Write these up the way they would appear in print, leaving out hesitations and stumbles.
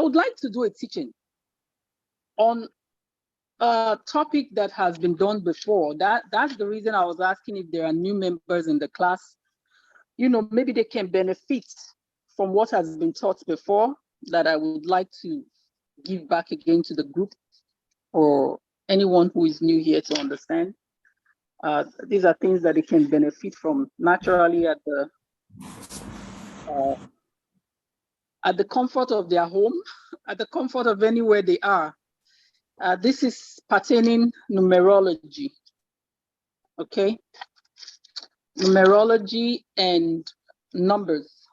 would like to do a teaching on a topic that has been done before. That's the reason I was asking if there are new members in the class. You know, maybe they can benefit from what has been taught before, that I would like to give back again to the group, or anyone who is new here to understand. These are things that they can benefit from naturally at the comfort of their home, at the comfort of anywhere they are. This is pertaining numerology, okay? Numerology and numbers.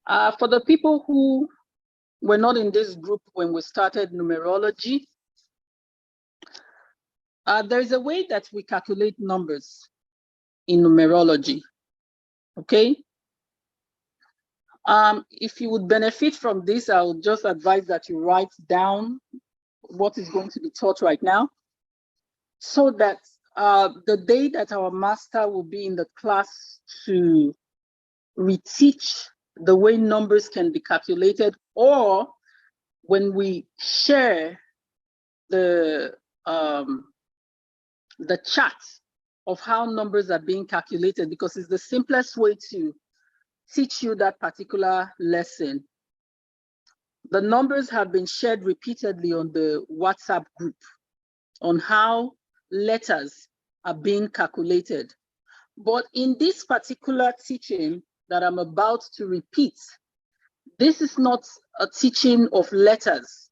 For the people who were not in this group when we started numerology, there's a way that we calculate numbers in numerology, okay? If you would benefit from this, I would just advise that you write down what is going to be taught right now, so that the day that our master will be in the class to reteach the way numbers can be calculated, or when we share the chart of how numbers are being calculated, because it's the simplest way to teach you that particular lesson. The numbers have been shared repeatedly on the WhatsApp group on how letters are being calculated. But in this particular teaching that I'm about to repeat, this is not a teaching of letters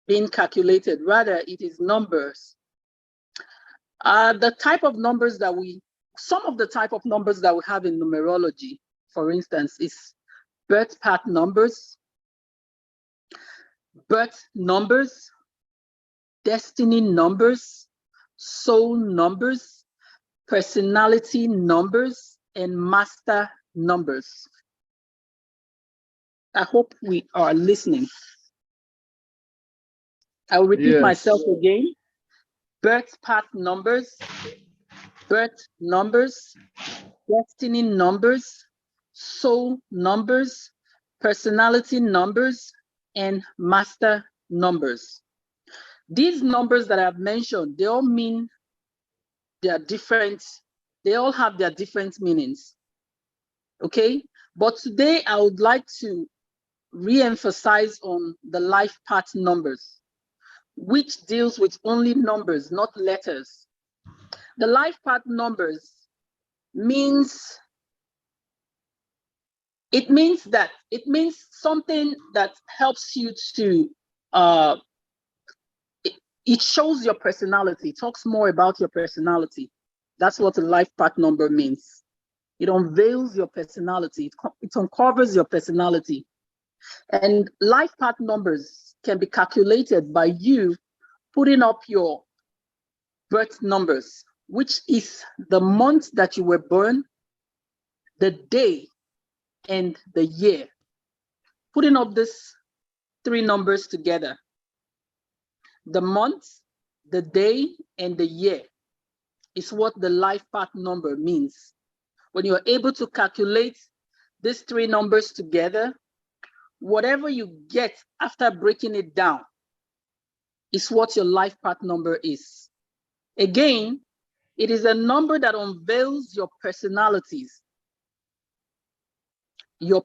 being calculated, rather it is numbers. The type of numbers that some of the type of numbers that we have in numerology, for instance, is birth path numbers, destiny numbers, soul numbers, personality numbers, and master numbers. I hope we are listening. I will repeat myself again. Birth path numbers, destiny numbers, soul numbers, personality numbers, and master numbers. These numbers that I've mentioned, they all mean they are different. They all have their different meanings. Okay? But today I would like to re-emphasize on the life path numbers, which deals with only numbers, not letters. The life path numbers means something that helps you to it shows your personality. It talks more about your personality. That's what a life path number means. It unveils your personality. It uncovers your personality. And life path numbers can be calculated by you putting up your birth numbers, which is the month that you were born, the day, and the year. Putting up these three numbers together, the month, the day, and the year, is what the life path number means. When you're able to calculate these three numbers together, whatever you get after breaking it down is what your life path number is. Again, it is a number that unveils your personalities, your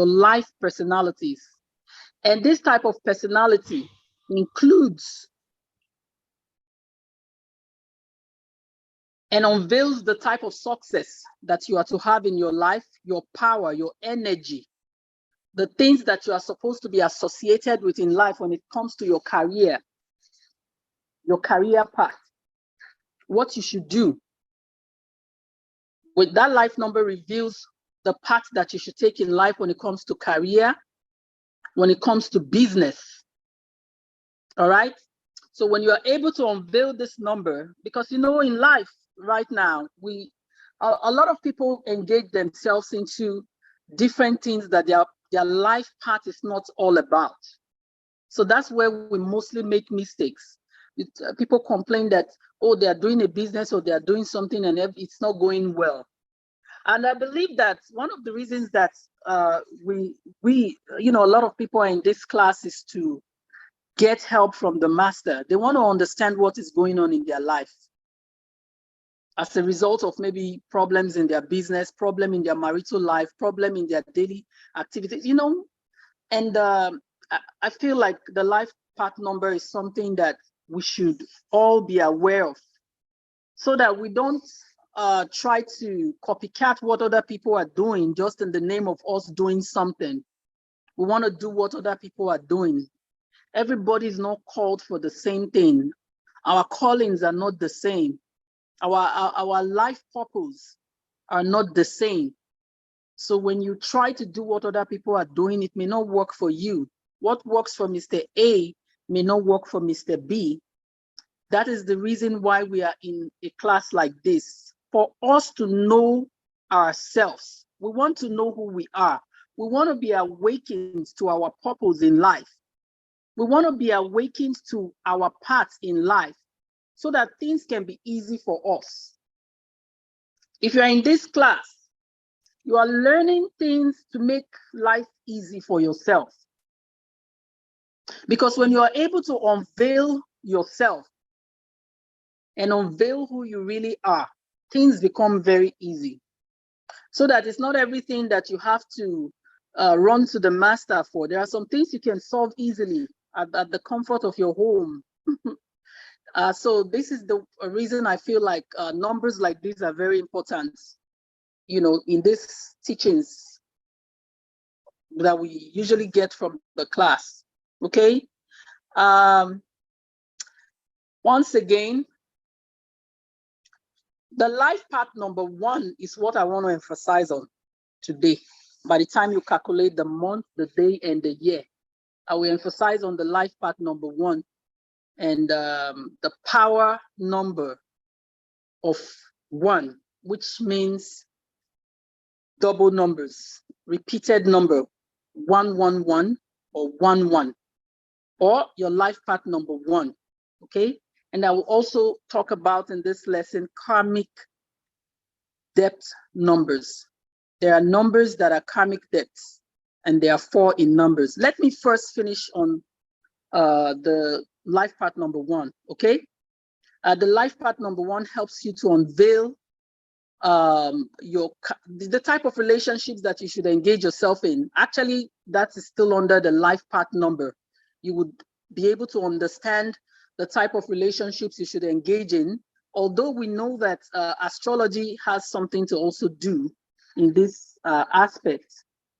life personalities. And this type of personality includes and unveils the type of success that you are to have in your life, your power, your energy, the things that you are supposed to be associated with in life when it comes to your career path, what you should do. With that life number reveals the path that you should take in life when it comes to career, when it comes to business. All right? So when you are able to unveil this number, because in life right now, a lot of people engage themselves into different things that their life path is not all about. So that's where we mostly make mistakes. People complain that, oh, they are doing a business or they are doing something and it's not going well. And I believe that one of the reasons that we, a lot of people are in this class is to get help from the master. They want to understand what is going on in their life as a result of maybe problems in their business, problem in their marital life, problem in their daily activities, And I feel like the life path number is something that we should all be aware of, so that we don't try to copycat what other people are doing just in the name of us doing something. We want to do what other people are doing. Everybody is not called for the same thing. Our callings are not the same. Our life purpose are not the same. So when you try to do what other people are doing, it may not work for you. What works for Mr. A may not work for Mr. B. That is the reason why we are in a class like this, for us to know ourselves. We want to know who we are. We want to be awakened to our purpose in life. We want to be awakened to our path in life so that things can be easy for us. If you're in this class, you are learning things to make life easy for yourself. Because when you are able to unveil yourself and unveil who you really are, things become very easy. So that it's not everything that you have to run to the master for. There are some things you can solve easily at the comfort of your home. So this is the reason I feel like numbers like these are very important, in these teachings that we usually get from the class. Okay. Once again, the life path number 1 is what I want to emphasize on today. By the time you calculate the month, the day, and the year, I will emphasize on the life path number 1 and the power number of 1, which means double numbers, repeated number, 111 or 11, or your life path number 1. Okay. And I will also talk about in this lesson karmic depth numbers. There are numbers that are karmic depths, and there are 4 in numbers. Let me first finish on the life path number 1. Okay. The life path number 1 helps you to unveil the type of relationships that you should engage yourself in. Actually, that is still under the life path number. You would be able to understand the type of relationships you should engage in, although we know that astrology has something to also do in this aspect,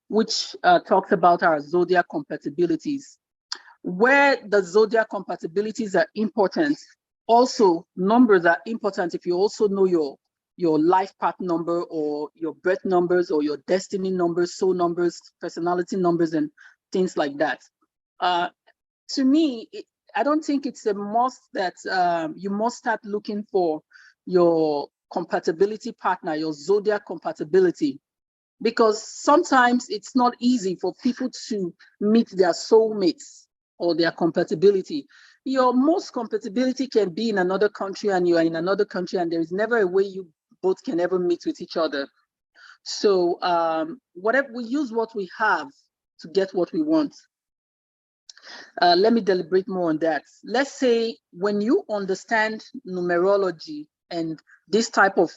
which talks about our zodiac compatibilities. Where the zodiac compatibilities are important, also numbers are important. If you also know your life path number or your birth numbers or your destiny numbers, soul numbers, personality numbers, and things like that. To me, I don't think it's a must that you must start looking for your compatibility partner, your zodiac compatibility, because sometimes it's not easy for people to meet their soulmates or their compatibility. Your most compatibility can be in another country and you are in another country, and there is never a way you both can ever meet with each other. So whatever, we use what we have to get what we want. Let me deliberate more on that. Let's say when you understand numerology and this type of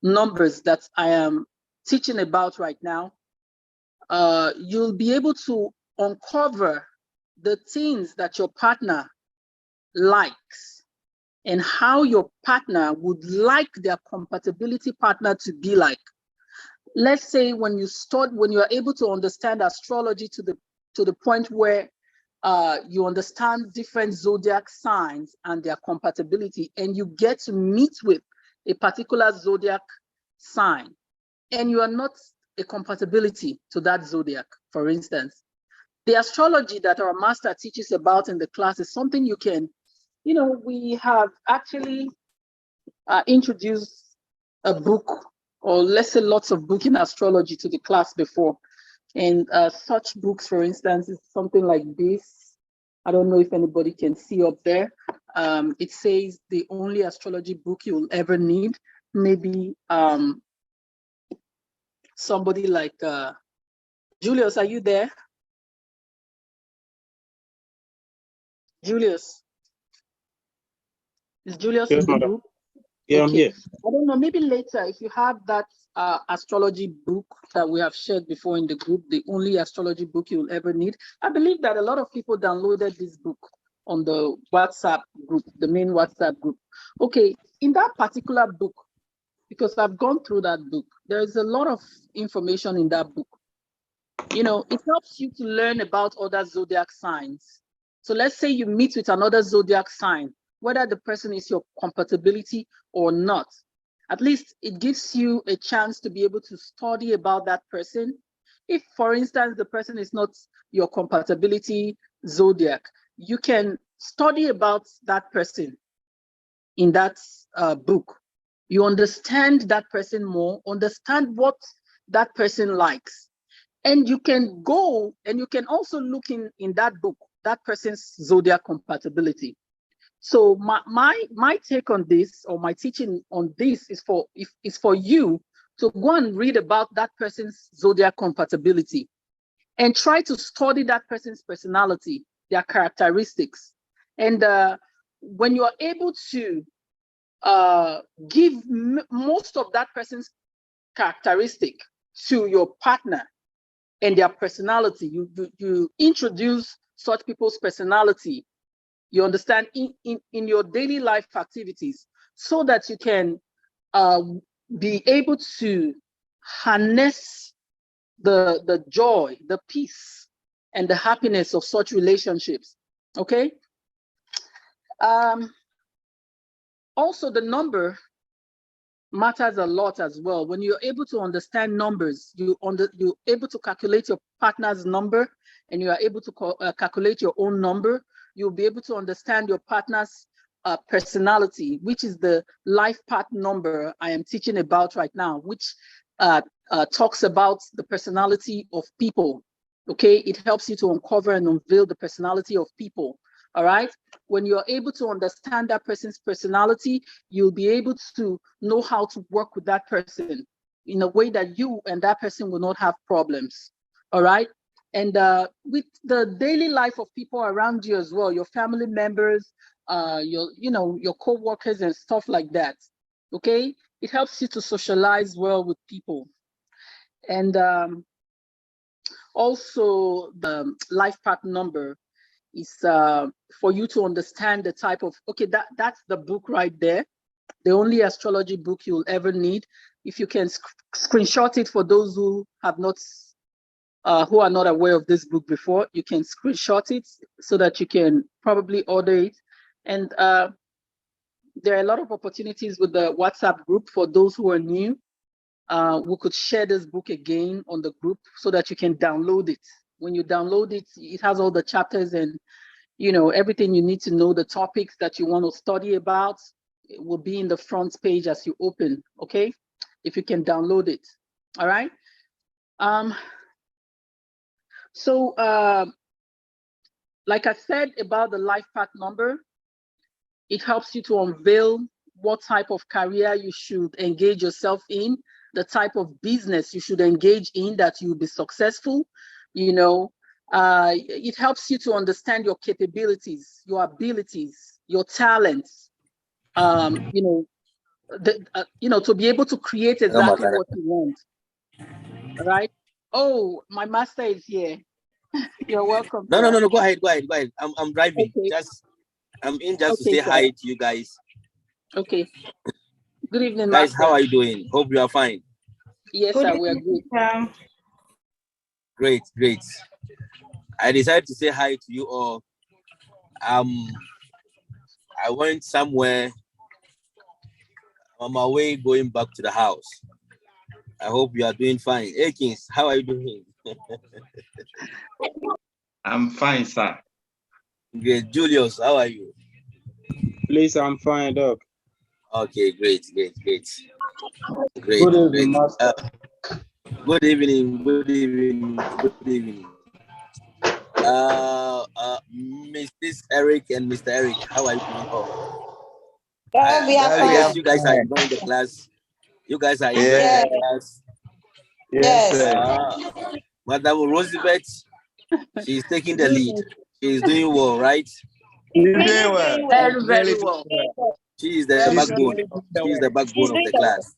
numbers that I am teaching about right now, you'll be able to uncover the things that your partner likes and how your partner would like their compatibility partner to be like. Let's say when you are able to understand astrology to the point where you understand different zodiac signs and their compatibility, and you get to meet with a particular zodiac sign, and you are not a compatibility to that zodiac, for instance. The astrology that our master teaches about in the class is something you can, we have actually introduced a book, or let's say lots of books in astrology to the class before. And such books, for instance, is something like this. I don't know if anybody can see up there. It says the only astrology book you will ever need. Maybe somebody like Julius. Are you there? Julius. Is Julius in the group? Yeah, I'm here. I don't know, maybe later, if you have that astrology book that we have shared before in the group, the only astrology book you'll ever need. I believe that a lot of people downloaded this book on the WhatsApp group, the main WhatsApp group. Okay, in that particular book, because I've gone through that book, there's a lot of information in that book. You know, it helps you to learn about other zodiac signs. So let's say you meet with another zodiac sign, whether the person is your compatibility or not. At least it gives you a chance to be able to study about that person. If, for instance, the person is not your compatibility zodiac, you can study about that person in that book. You understand that person more, understand what that person likes. And you can go and you can also look in that book, that person's zodiac compatibility. So my take on this, or my teaching on this, is for you to go and read about that person's zodiac compatibility and try to study that person's personality, their characteristics. And when you are able to give most of that person's characteristic to your partner and their personality, you introduce such people's personality, you understand, in your daily life activities, so that you can be able to harness the joy, the peace, and the happiness of such relationships. Okay. Also, the number matters a lot as well. When you're able to understand numbers, you're able to calculate your partner's number, and you are able to calculate your own number. You'll be able to understand your partner's personality, which is the life path number I am teaching about right now, which talks about the personality of people. Okay, it helps you to uncover and unveil the personality of people. All right. When you're able to understand that person's personality, you'll be able to know how to work with that person in a way that you and that person will not have problems. All right. And with the daily life of people around you as well, your family members, your co-workers and stuff like that. Okay. It helps you to socialize well with people. And also the life path number is for you to understand the type of, okay, that's the book right there, the only astrology book you'll ever need. If you can screenshot it, for those who have not, who are not aware of this book before, you can screenshot it so that you can probably order it. And there are a lot of opportunities with the WhatsApp group for those who are new. We could share this book again on the group so that you can download it. When you download it, it has all the chapters and, you know, everything you need to know, the topics that you want to study about. It will be in the front page as you open, okay? If you can download it, all right? So, like I said about the life path number, it helps you to unveil what type of career you should engage yourself in, the type of business you should engage in that you'll be successful. You know, it helps you to understand your capabilities, your abilities, your talents. You know, to be able to create exactly what you want. All right. Oh, my master is here. You're welcome. No. Go ahead. I'm driving. Okay. I'm in just to say hi to you guys. Okay. Good evening, guys. master. How are you doing? Hope you are fine. Yes, sir, we are good. Great. I decided to say hi to you all. I went somewhere. I'm on my way going back to the house. I hope you are doing fine. Hey, Kings, how are you doing? I'm fine, sir. Great. Julius, how are you? Please, I'm fine, Doc. Okay, great. Good evening, master. Good evening. Mrs. Eric and Mr. Eric, how are you doing? We are I guess you guys are enjoying the class. You guys are enjoying the class. Yes, Yes. sir. Madam Roosevelt, she's taking the lead. She's doing well, right? You're doing well. Very, Really very doing well. well. She is the Very, She's very backbone. really well. doing the She is the work. backbone of the class.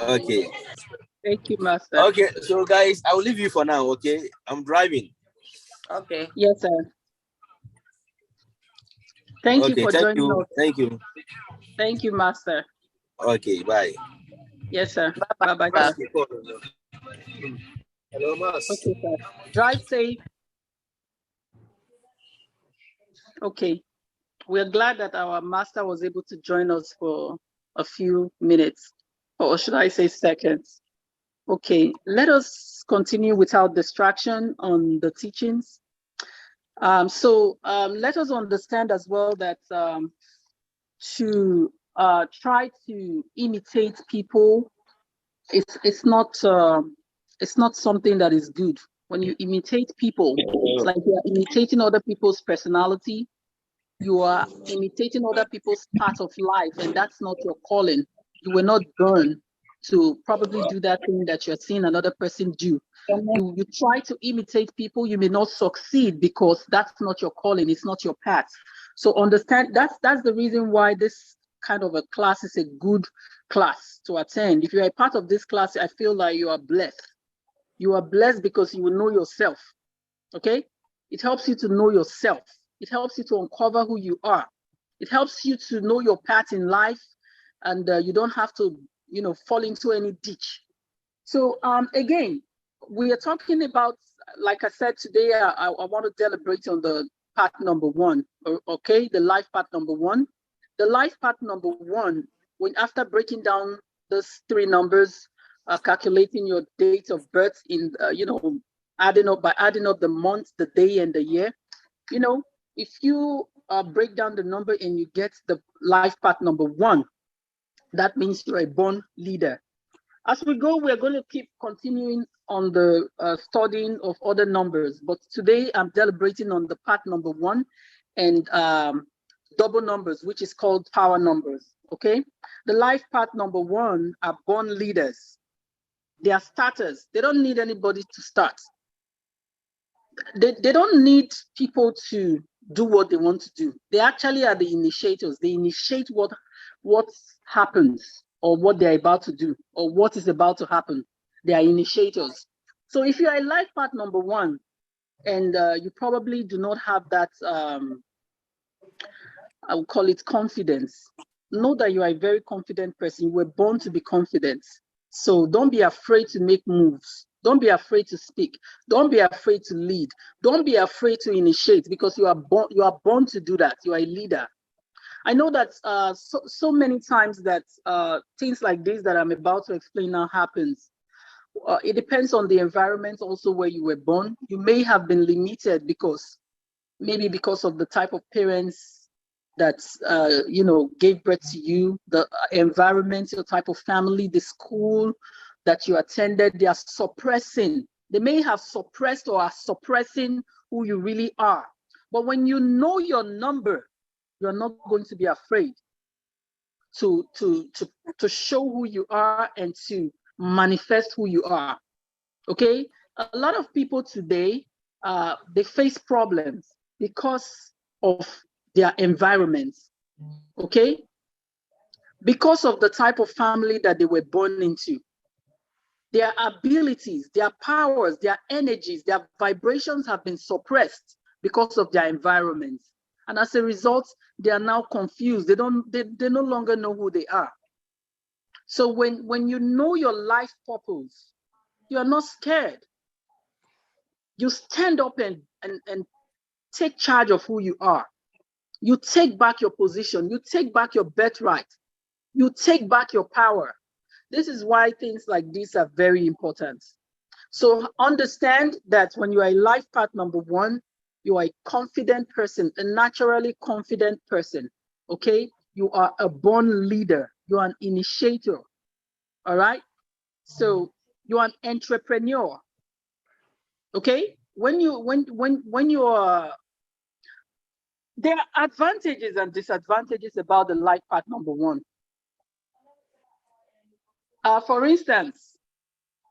Okay. Thank you, Master. Okay, so guys, I'll leave you for now, okay? I'm driving. Okay. Yes, sir. Thank you Okay, for thank joining you. us. Thank you. Thank you, Master. Okay, bye. Yes, sir. Bye-bye. Bye-bye, Bye. sir. Hello, Mas. Okay, sir. Drive safe. Okay. We're glad that our master was able to join us for a few minutes, or should I say seconds. Okay, let us continue without distraction on the teachings. Let us understand as well that to try to imitate people, it's not something that is good. When you imitate people, it's like you are imitating other people's personality. You are imitating other people's part of life, and that's not your calling. You were not born to probably do that thing that you're seeing another person do. You try to imitate people, you may not succeed because that's not your calling, it's not your path. So understand that's the reason why this kind of a class is a good class to attend. If you're a part of this class, I feel like you are blessed. You are blessed because you will know yourself. Okay? It helps you to know yourself. It helps you to uncover who you are. It helps you to know your path in life, and you don't have to, fall into any ditch. So again, we are talking about, like I said today, I want to deliberate on the part number one. Okay, the life part number one. The life part number one, when after breaking down those three numbers, calculating your date of birth in, adding up the month, the day, and the year. If you break down the number and you get the life path number one, that means you're a born leader. As we go, we're going to keep continuing on the studying of other numbers, but today I'm deliberating on the part number one and double numbers, which is called power numbers. Okay, the life path number one are born leaders. They are starters. They don't need anybody to start. They don't need people to do what they want to do. They actually are the initiators. They initiate what happens or what they're about to do or what is about to happen. They are initiators. So if you are a life path number one and you probably do not have that, I would call it confidence, know that you are a very confident person. You were born to be confident. So don't be afraid to make moves. Don't be afraid to speak. Don't be afraid to lead. Don't be afraid to initiate because you are born to do that. You are a leader. I know that so many times that things like this that I'm about to explain now happens. It depends on the environment also where you were born. You may have been limited because of the type of parents that gave birth to you, the environment, your type of family, the school that you attended. They are suppressing. They may have suppressed or are suppressing who you really are. But when you know your number, you're not going to be afraid to show who you are and to manifest who you are. Okay, a lot of people today they face problems because of their environment. Okay, because of the type of family that they were born into. Their abilities, their powers, their energies, their vibrations have been suppressed because of their environment. And as a result, they are now confused. They no longer know who they are. So when you know your life purpose, you are not scared. You stand up and take charge of who you are. You take back your position. You take back your birthright. You take back your power. This is why things like this are very important. So understand that when you are a life path number one, you are a confident person, a naturally confident person. Okay? You are a born leader. You are an initiator. All right? So you are an entrepreneur. Okay? When you are, there are advantages and disadvantages about the life path number one. For instance,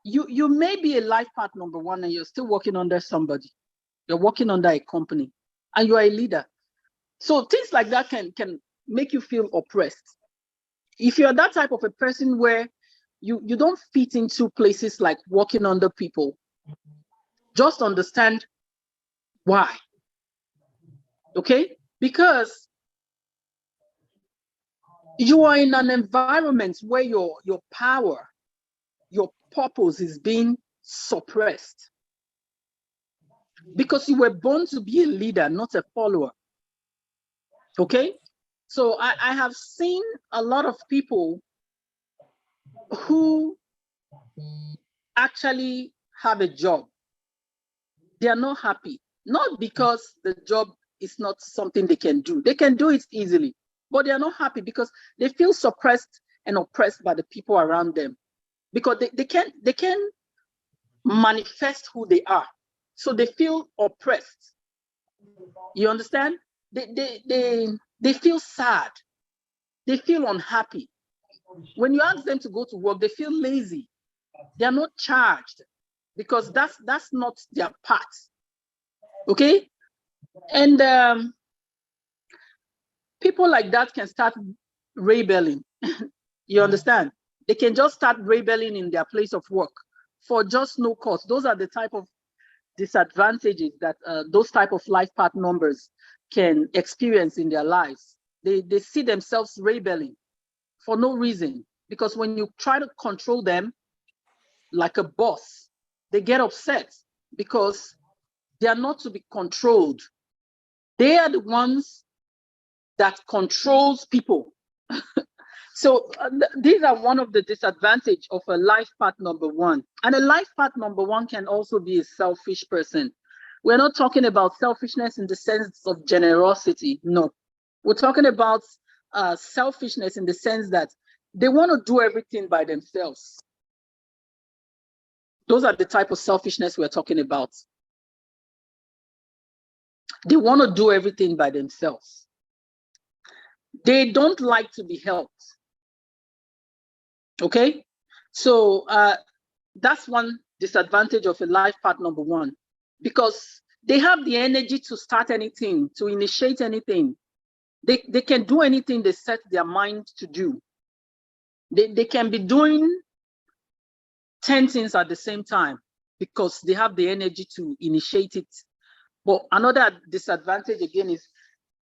you may be a life path number one and you're still working under somebody. You're working under a company and you are a leader. So things like that can make you feel oppressed. If you're that type of a person where you don't fit into places like working under people, just understand why. Okay? Because you are in an environment where your power, your purpose is being suppressed. Because you were born to be a leader, not a follower. Okay? So I have seen a lot of people who actually have a job. They are not happy, not because the job is not something they can do. They can do it easily, but they are not happy because they feel suppressed and oppressed by the people around them, because they can't manifest who they are. So they feel oppressed. You understand? They feel sad. They feel unhappy. When you ask them to go to work, they feel lazy. They are not charged because that's not their part. Okay? And people like that can start rebelling. You understand? They can just start rebelling in their place of work for just no cause. Those are the type of disadvantages that those type of life path numbers can experience in their lives. They see themselves rebelling for no reason, because when you try to control them like a boss, they get upset because they are not to be controlled. They are the ones that controls people. So these are one of the disadvantages of a life path number one. And a life path number one can also be a selfish person. We're not talking about selfishness in the sense of generosity. No, we're talking about selfishness in the sense that they want to do everything by themselves. Those are the type of selfishness we're talking about. They want to do everything by themselves. They don't like to be helped. Okay, so that's one disadvantage of a life path number one, because they have the energy to start anything, to initiate anything. They can do anything they set their mind to do. They can be doing 10 things at the same time because they have the energy to initiate it. But another disadvantage again is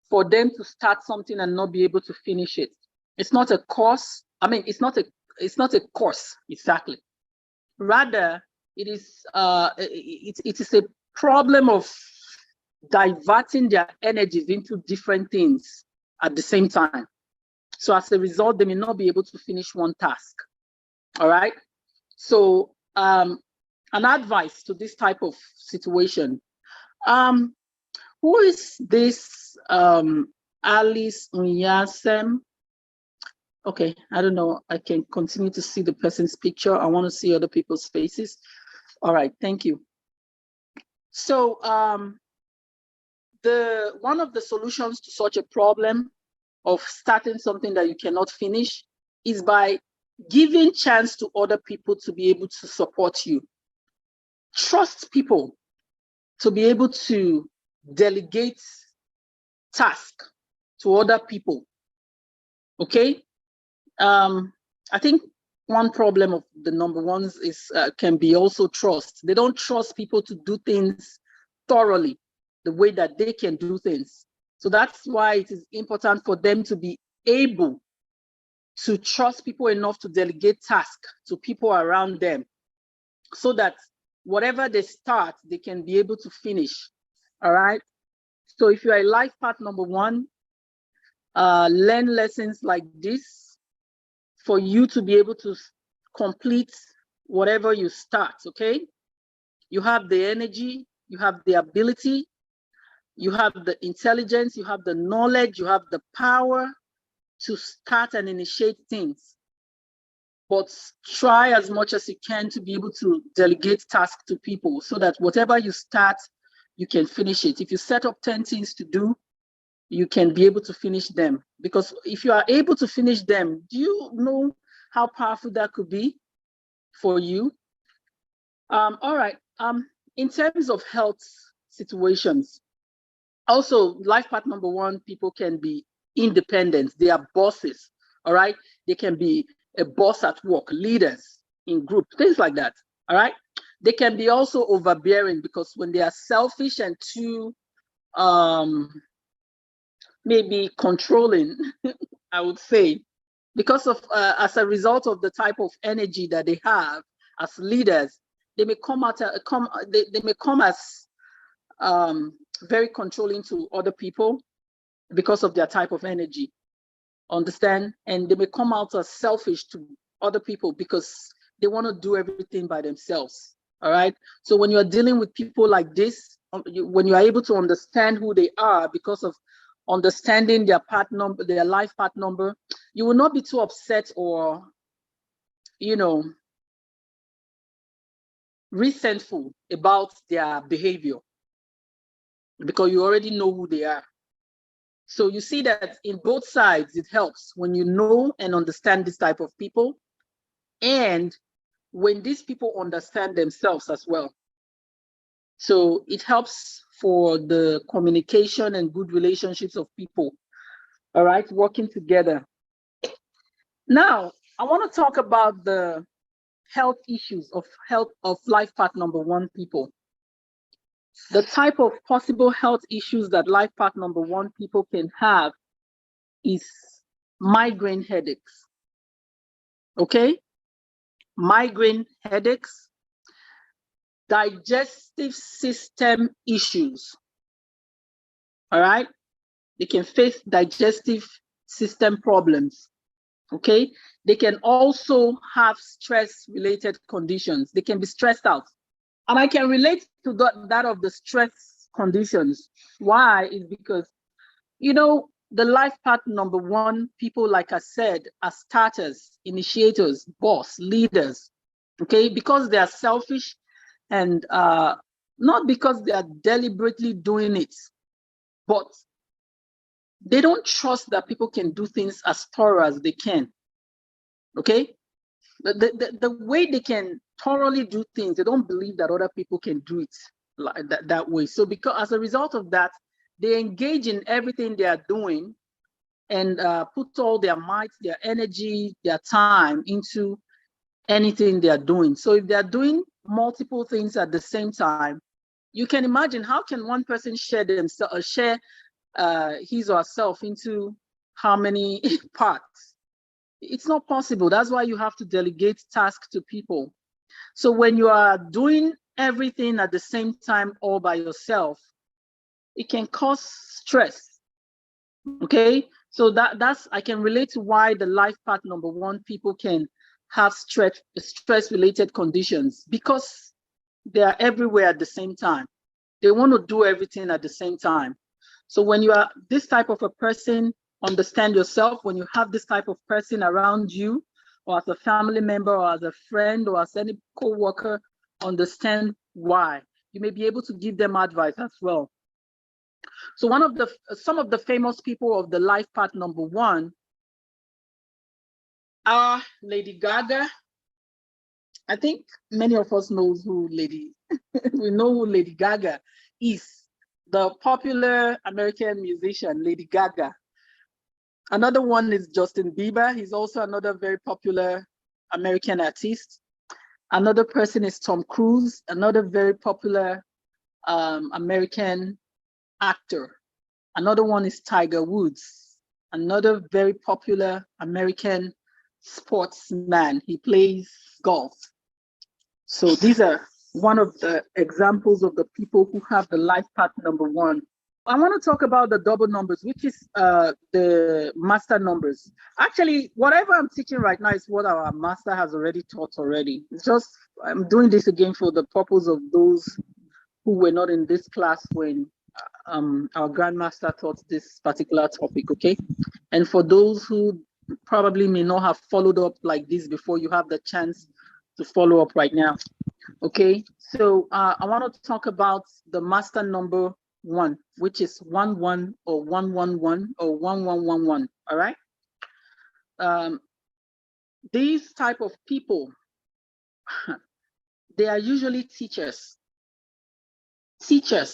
for them to start something and not be able to finish it. It's not a course. I mean, it's not a course exactly. Rather, it is a problem of diverting their energies into different things at the same time. So as a result, they may not be able to finish one task. All right. So an advice to this type of situation. Who is this Alice Unyasem? Okay, I don't know. I can continue to see the person's picture. I want to see other people's faces. All right, thank you. So one of the solutions to such a problem of starting something that you cannot finish is by giving chance to other people to be able to support you. Trust people to be able to delegate tasks to other people. Okay? I think one problem of the number ones is can be also trust. They don't trust people to do things thoroughly the way that they can do things. So that's why it is important for them to be able to trust people enough to delegate tasks to people around them, so that whatever they start, they can be able to finish. All right. So if you are a life path number one, learn lessons like this for you to be able to complete whatever you start, okay? You have the energy, you have the ability, you have the intelligence, you have the knowledge, you have the power to start and initiate things. But try as much as you can to be able to delegate tasks to people so that whatever you start, you can finish it. If you set up 10 things to do, you can be able to finish them. Because if you are able to finish them, do you know how powerful that could be for you? All right. In terms of health situations, also life path number one, people can be independent. They are bosses. All right. They can be a boss at work, leaders in group, things like that. All right. They can be also overbearing, because when they are selfish and too maybe controlling, I would say, because of as a result of the type of energy that they have as leaders, they may they may come as very controlling to other people because of their type of energy. Understand? And they may come out as selfish to other people because they want to do everything by themselves. All right. So when you're dealing with people like this, when you are able to understand who they are because of understanding their path number, their life path number, you will not be too upset or, resentful about their behavior, because you already know who they are. So you see that in both sides, it helps when you know and understand this type of people, and when these people understand themselves as well. So it helps for the communication and good relationships of people, all right, working together. Now, I want to talk about the health issues of life path number one people. The type of possible health issues that life path number one people can have is migraine headaches. Okay? Migraine headaches, digestive system issues. All right? They can face digestive system problems. Okay? They can also have stress-related conditions. They can be stressed out. And I can relate to that of the stress conditions. Why? Is because, the life path number one people, like I said, are starters, initiators, boss, leaders. Okay? Because they are selfish and not because they are deliberately doing it, but they don't trust that people can do things as thorough as they can. Okay? The way they can thoroughly do things, they don't believe that other people can do it like that way. So because as a result of that, they engage in everything they are doing and put all their might, their energy, their time into anything they are doing. So if they are doing multiple things at the same time, you can imagine, how can one person share his or herself into how many parts? It's not possible. That's why you have to delegate tasks to people. So when you are doing everything at the same time all by yourself, it can cause stress. Okay, so that's I can relate to why the life path number one people can have stress related conditions, because they are everywhere at the same time. They want to do everything at the same time. So when you are this type of a person, understand yourself. When you have this type of person around you, or as a family member, or as a friend, or as any co-worker, understand why. You may be able to give them advice as well. So some of the famous people of the life path number one are Lady Gaga. I think many of us knows who we know who Lady Gaga is, the popular American musician, Lady Gaga. Another one is Justin Bieber. He's also another very popular American artist. Another person is Tom Cruise, another very popular American actor. Another one is Tiger Woods, another very popular American sportsman. He plays golf. So these are one of the examples of the people who have the life path number one. I want to talk about the double numbers, which is the master numbers. Actually, whatever I'm teaching right now is what our master has already taught already. It's just, I'm doing this again for the purpose of those who were not in this class when our grandmaster taught this particular topic, okay? And for those who probably may not have followed up like this before, you have the chance to follow up right now, okay? So I want to talk about the master number one, which is 11 or 111 or 1111, all right? These type of people, they are usually teachers,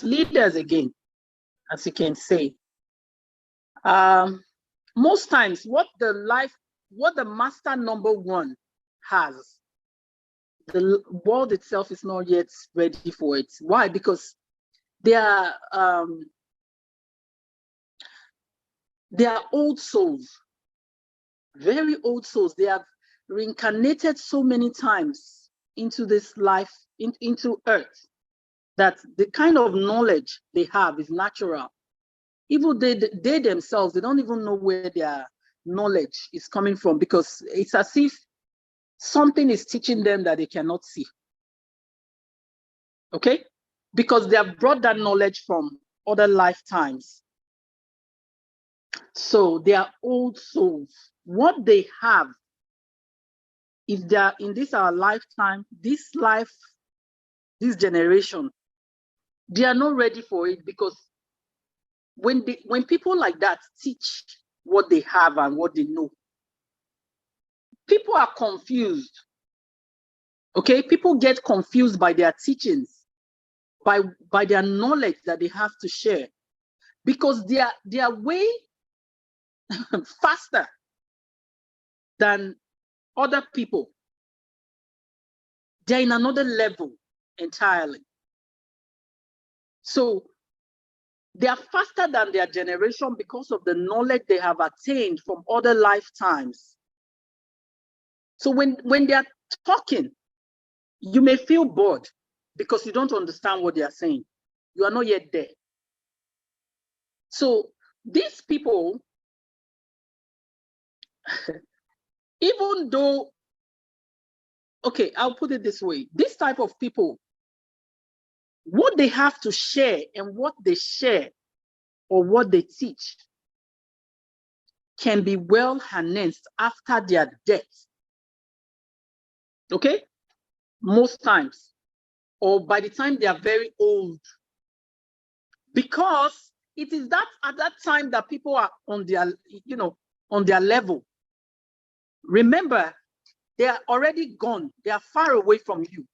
leaders again, as you can say. Most times, what the master number one has, the world itself is not yet ready for it. Why? Because they are old souls, very old souls. They have reincarnated so many times into this life, into earth, that the kind of knowledge they have is natural. Even they themselves, they don't even know where their knowledge is coming from, because it's as if something is teaching them that they cannot see. Okay? Because they have brought that knowledge from other lifetimes. So they are old souls. What they have, if they are in this our lifetime, this life, this generation, they are not ready for it, because when people like that teach what they have and what they know, people are confused. Okay, people get confused by their teachings, by their knowledge that they have to share, because they are way faster than other people. They're in another level entirely. So they are faster than their generation because of the knowledge they have attained from other lifetimes. So when they are talking, you may feel bored because you don't understand what they are saying. You are not yet there. So these people, even though, okay, I'll put it this way, this type of people, what they have to share and what they share or what they teach can be well harnessed after their death. Okay? Most times, or by the time they are very old, because it is that at that time that people are on their, on their level. Remember, they are already gone. They are far away from you.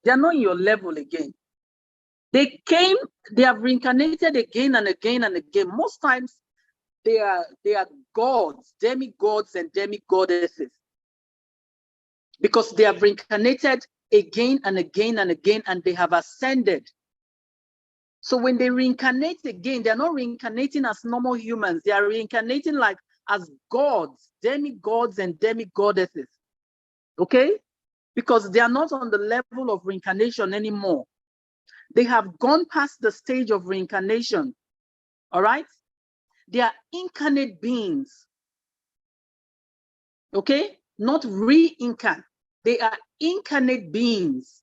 They are not in your level again. They have reincarnated again and again and again. Most times they are gods, demigods and demigoddesses, because they have reincarnated again and again and again, and they have ascended. So when they reincarnate again, they're not reincarnating as normal humans. They are reincarnating like as gods, demigods and demigoddesses. Okay? Because they are not on the level of reincarnation anymore. They have gone past the stage of reincarnation. All right? They are incarnate beings. Okay? Not reincarnate. They are incarnate beings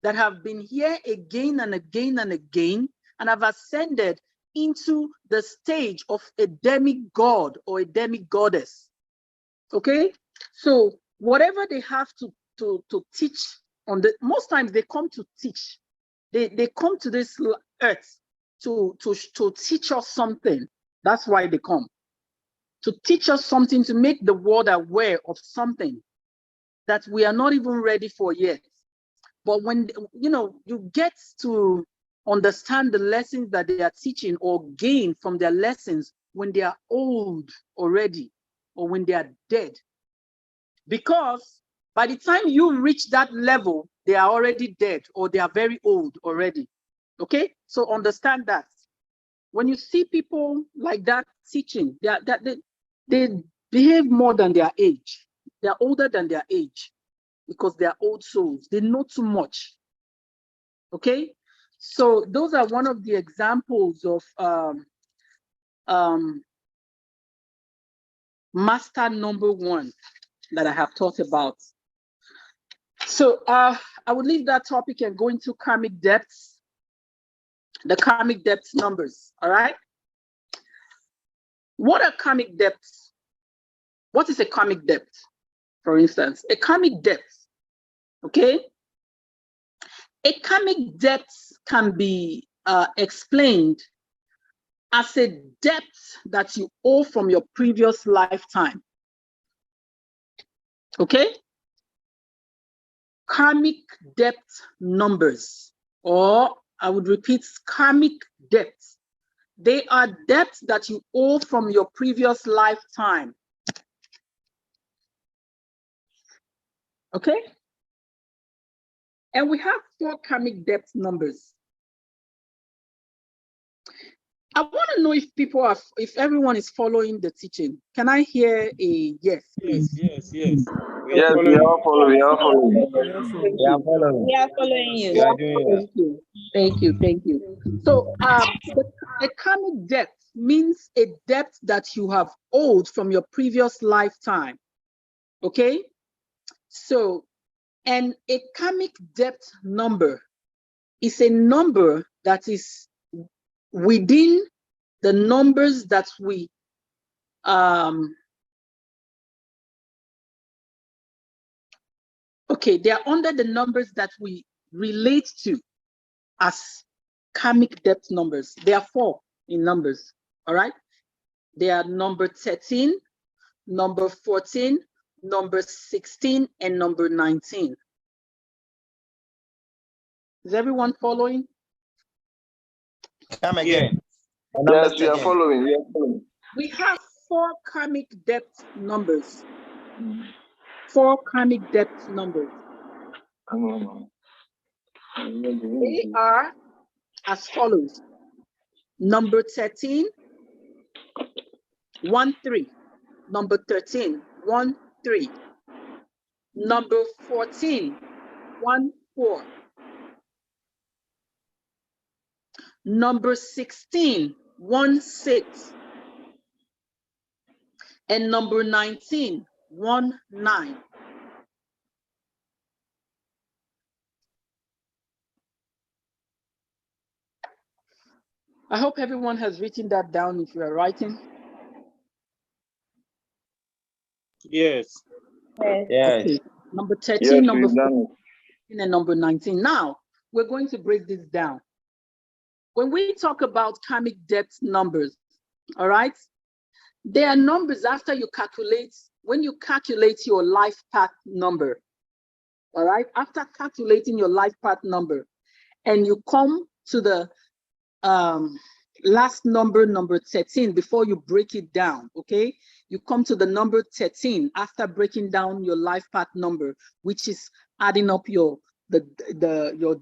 that have been here again and again and again, and have ascended into the stage of a demigod or a demigoddess. Okay? So whatever they have to teach on the, most times they come to teach. They come to this earth to teach us something. That's why they come. To teach us something, to make the world aware of something that we are not even ready for yet. But when you get to understand the lessons that they are teaching or gain from their lessons when they are old already, or when they are dead. Because by the time you reach that level, they are already dead, or they are very old already. Okay? So understand that. When you see people like that teaching, they behave more than their age. They are older than their age, because they are old souls. They know too much. Okay? So those are one of the examples of master number one that I have taught about. So I would leave that topic and go into karmic depths, the karmic depths numbers. All right? What are karmic depths? What is a karmic depth? For instance, a karmic depth, okay? A karmic depth can be explained as a debt that you owe from your previous lifetime. Okay? karmic debt numbers, or I would repeat, karmic debts. They are debts that you owe from your previous lifetime. Okay? And we have 4 karmic debt numbers. I want to know if everyone is following the teaching. Can I hear a yes, please? Yes. Yes, we are following. We are following. Thank you. We are following you. We are doing Thank you. So, a karmic debt means a debt that you have owed from your previous lifetime. Okay? So, and a karmic debt number is a number that is within the numbers that we they are under the numbers that we relate to as karmic debt numbers. There are 4 in numbers, all right? They are number 13, number 14, number 16, and number 19. Is everyone following? Come again. Yes, we are following. We are following. We have 4 karmic debt numbers. 4 karmic debt numbers. They are as follows. Number 13, 1 3. Number 13, 1 3. Number 14, 1 4. Number 16, 1 6. And number 19, 1 9. I hope everyone has written that down if you are writing. Yes. Yes. Okay. Number 13, Yes, number we've done 14, and number 19. Now, we're going to break this down. When we talk about karmic debt numbers, all right, there are numbers after you calculate, when you calculate your life path number, all right, after calculating your life path number, and you come to the last number, number 13, before you break it down, okay? You come to the number 13 after breaking down your life path number, which is adding up your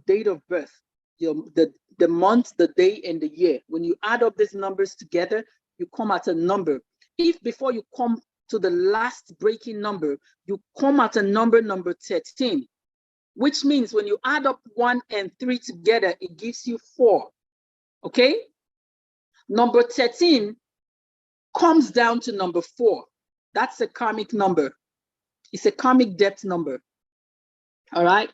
date of birth, the month, the day, and the year. When you add up these numbers together, you come at a number. If before you come to the last breaking number, you come at a number 13, which means when you add up 1 and 3 together, it gives you 4. Okay? Number 13 comes down to number 4. That's a karmic number. It's a karmic debt number. All right?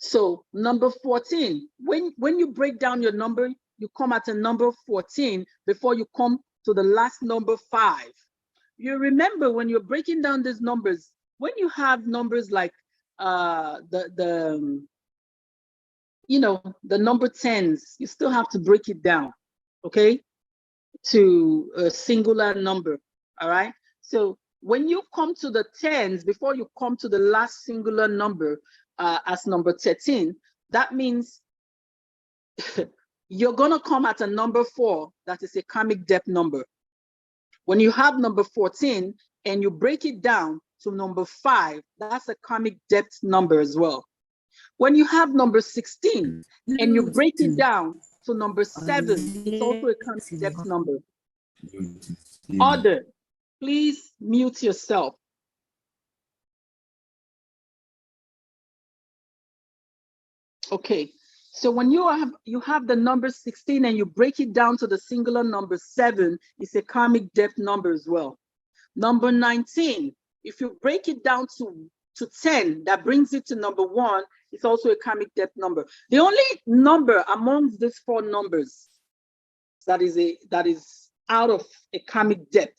So number 14, when you break down your number, you come at a number 14 before you come to the last number 5. You remember when you're breaking down these numbers, when you have numbers like the number 10s, you still have to break it down, okay, to a singular number, all right? So when you come to the 10s, before you come to the last singular number as number 13, that means you're gonna come at a number 4 that is a karmic debt number. When you have number 14 and you break it down to number 5, that's a karmic debt number as well. When you have number 16 and you break it down to number 7, it's also a karmic debt number. Other, please mute yourself. Okay, so when you have the number 16 and you break it down to the singular number 7, it's a karmic debt number as well. Number 19, if you break it down to 10, that brings it to number 1, it's also a karmic debt number. The only number amongst these 4 numbers that is out of a karmic debt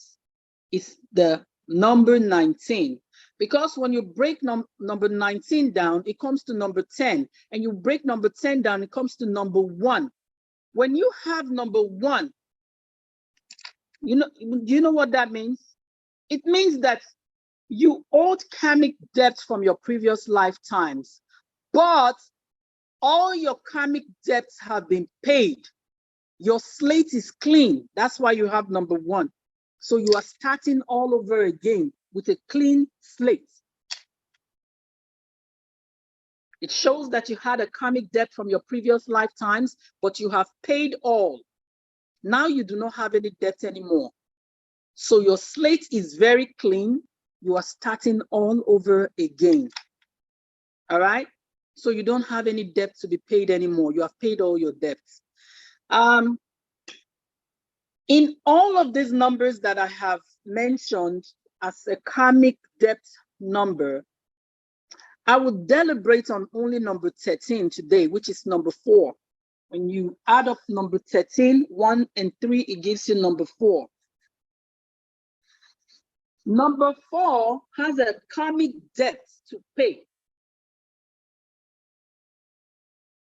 is the number 19. Because when you break number 19 down, it comes to number 10. And you break number 10 down, it comes to number 1. When you have number 1, do you know what that means? It means that You owed karmic debts from your previous lifetimes, but all your karmic debts have been paid. Your slate is clean. That's why you have number 1. So you are starting all over again with a clean slate. It shows that you had a karmic debt from your previous lifetimes, but you have paid all. Now you do not have any debt anymore. So your slate is very clean. You are starting all over again. All right? So you don't have any debt to be paid anymore. You have paid all your debts. In all of these numbers that I have mentioned as a karmic debt number, I would deliberate on only number 13 today, which is number 4. When you add up number 13, 1 and 3, it gives you number 4. Number 4 has a karmic debt to pay.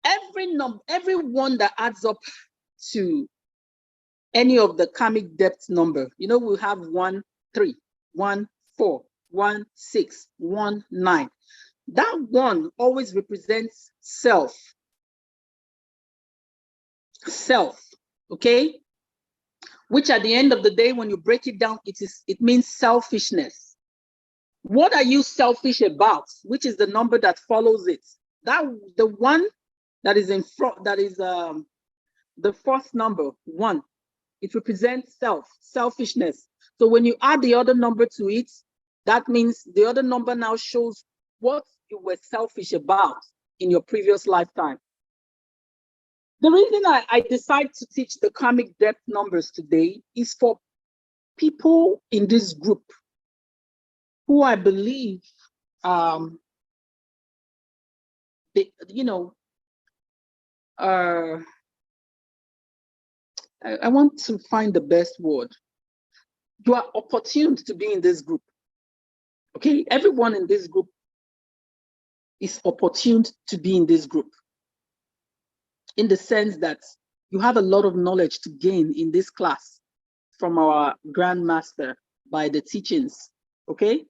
Every one that adds up to any of the karmic debt number, you know, we have 1, 3, 1, 4, 1, 6, 1, 9. That 1 always represents self. Self, okay? Which at the end of the day, when you break it down, it means selfishness. What are you selfish about? Which is the number that follows it. The 1 that is in front, that is the first number, 1. It represents selfishness. So when you add the other number to it, that means the other number now shows what you were selfish about in your previous lifetime. The reason I decide to teach the karmic debt numbers today is for people in this group who I believe, they, you know, I want to find the best word. You are opportuned to be in this group. Okay, everyone in this group is opportuned to be in this group, in the sense that you have a lot of knowledge to gain in this class from our grandmaster by the teachings. Okay,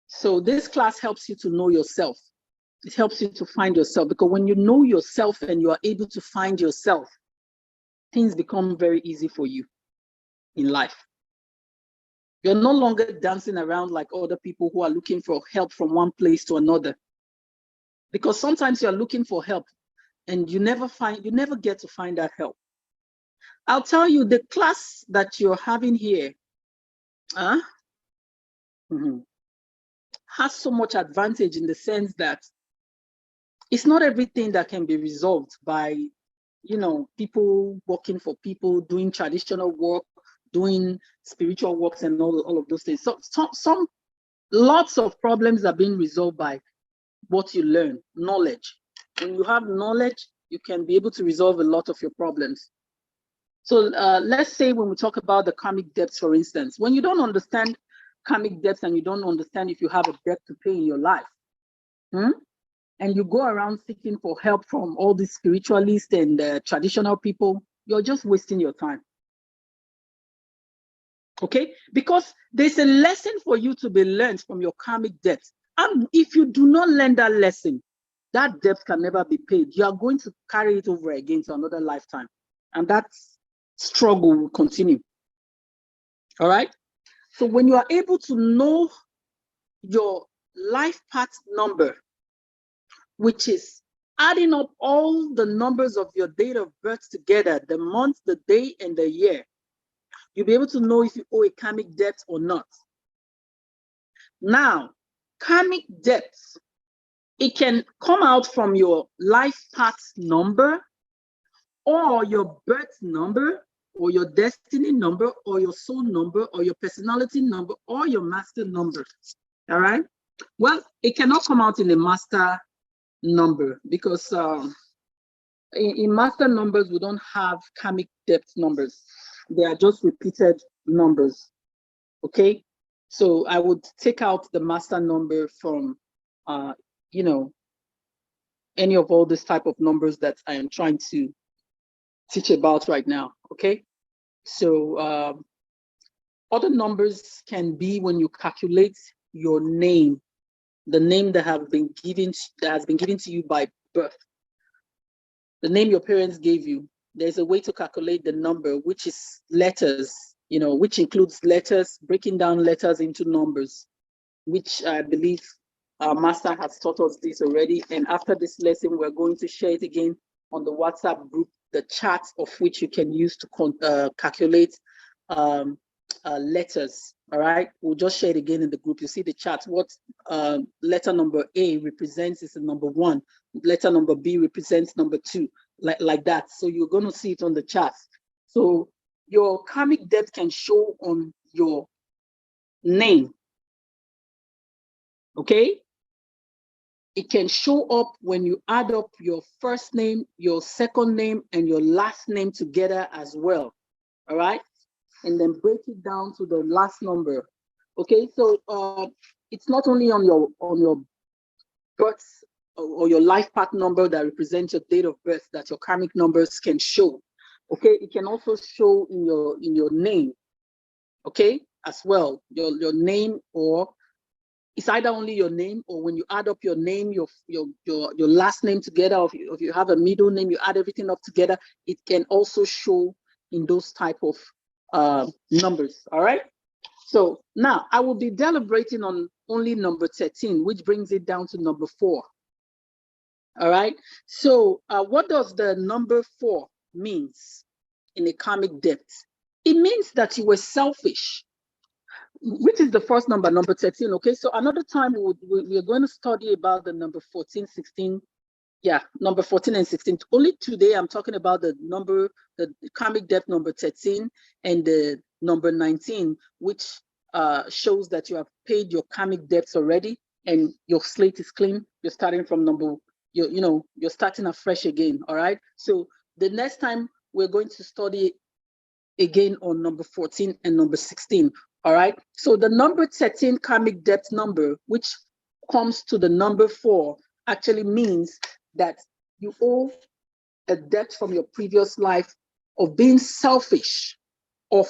so this class helps you to know yourself. It helps you to find yourself, because when you know yourself and you are able to find yourself, things become very easy for you in life. You're no longer dancing around like other people who are looking for help from one place to another. Because sometimes you're looking for help and you never get to find that help. I'll tell you, the class that you're having here has so much advantage in the sense that it's not everything that can be resolved by, you know, people working for people, doing traditional work, doing spiritual works and all of those things. So lots of problems are being resolved by what you learn, knowledge. When you have knowledge, you can be able to resolve a lot of your problems. So let's say when we talk about the karmic debts, for instance, when you don't understand karmic debts and you don't understand if you have a debt to pay in your life, and you go around seeking for help from all these spiritualists and traditional people, you're just wasting your time. Okay, because there's a lesson for you to be learned from your karmic debt. And if you do not learn that lesson, that debt can never be paid. You are going to carry it over again to another lifetime. And that struggle will continue. All right. So when you are able to know your life path number, which is adding up all the numbers of your date of birth together, the month, the day, and the year, you'll be able to know if you owe a karmic debt or not. Now, karmic debts, it can come out from your life path number, or your birth number, or your destiny number, or your soul number, or your personality number, or your master number. All right? Well, it cannot come out in a master number, because in master numbers, we don't have karmic debt numbers. They are just repeated numbers. Okay? So I would take out the master number from, you know, any of all this type of numbers that I am trying to teach about right now. Okay? So Other numbers can be when you calculate your name, the name that has been given to you by birth, the name your parents gave you. There's a way to calculate the number, which is letters, which includes letters, breaking down letters into numbers, which I believe our master has taught us this already. And after this lesson, we're going to share it again on the WhatsApp group, the chart of which you can use to calculate letters. All right, we'll just share it again in the group. You see the chart. What letter number A represents is the number 1. Letter number B represents number 2, like that. So you're going to see it on the chart. So your karmic debt can show on your name. Okay, it can show up when you add up your first name, your second name, and your last name together as well. All right, and then break it down to the last number. Okay, so it's not only on your birth or your life path number that represents your date of birth that your karmic numbers can show. Okay, it can also show in your name. Okay, as well, your name, or it's either only your name, or when you add up your name, your last name together, or if you have a middle name, you add everything up together, it can also show in those type of numbers. All right. So now I will be deliberating on only number 13, which brings it down to number 4. All right. So what does the number 4 means in a karmic debt? It means that you were selfish, which is the first number, number 13. Okay, so another time we are going to study about the number 14, 16. Yeah, number 14 and 16. Only today I'm talking about the karmic debt number 13 and the number 19, which shows that you have paid your karmic debts already and your slate is clean. You're starting from you're starting afresh again. All right. So the next time we're going to study again on number 14 and number 16. All right. So the number 13 karmic debt number, which comes to the number 4, actually means that you owe a debt from your previous life of being selfish, of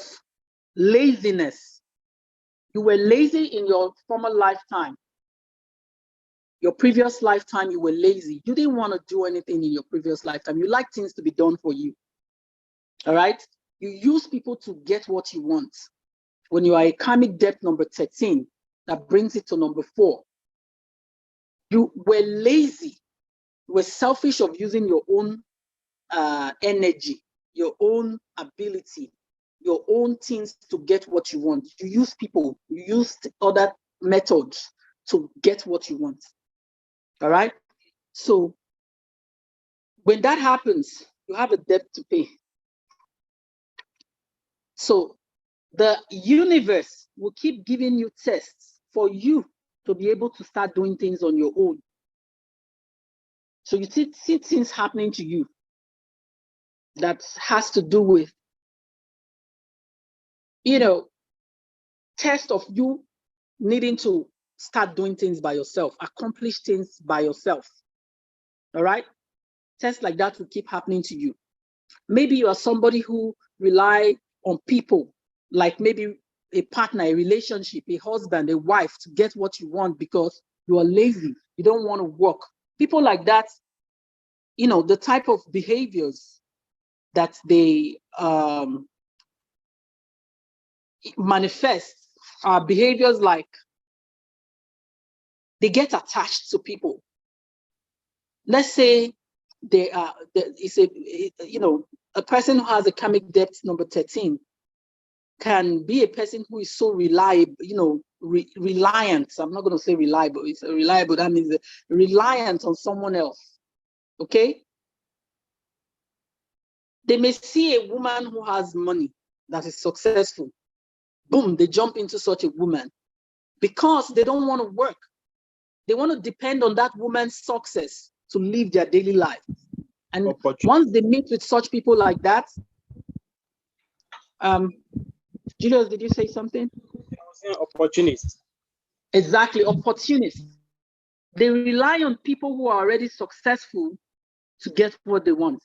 laziness. You were lazy in your former lifetime. Your previous lifetime, you were lazy. You didn't want to do anything in your previous lifetime. You like things to be done for you. All right. You use people to get what you want. When you are a karmic debt number 13, that brings it to number 4. You were lazy. You were selfish of using your own energy, your own ability, your own things to get what you want. You use people, you used other methods to get what you want. All right. So when that happens, you have a debt to pay. So the universe will keep giving you tests for you to be able to start doing things on your own. So you see things happening to you that has to do with, test of you needing to start doing things by yourself, accomplish things by yourself. All right? Tests like that will keep happening to you. Maybe you are somebody who rely on people, like maybe a partner, a relationship, a husband, a wife, to get what you want because you are lazy, you don't want to work. People like that, the type of behaviors that they manifest are behaviors like they get attached to people. Let's say a person who has a karmic debt number 13 can be a person who is so reliable, reliant. I'm not going to say reliable. It's reliable. That means reliant on someone else. Okay. They may see a woman who has money that is successful. Boom, they jump into such a woman because they don't want to work. They want to depend on that woman's success to live their daily life. And once they meet with such people like that, Julius, did you say something? I was saying opportunists. Exactly, opportunists. They rely on people who are already successful to get what they want.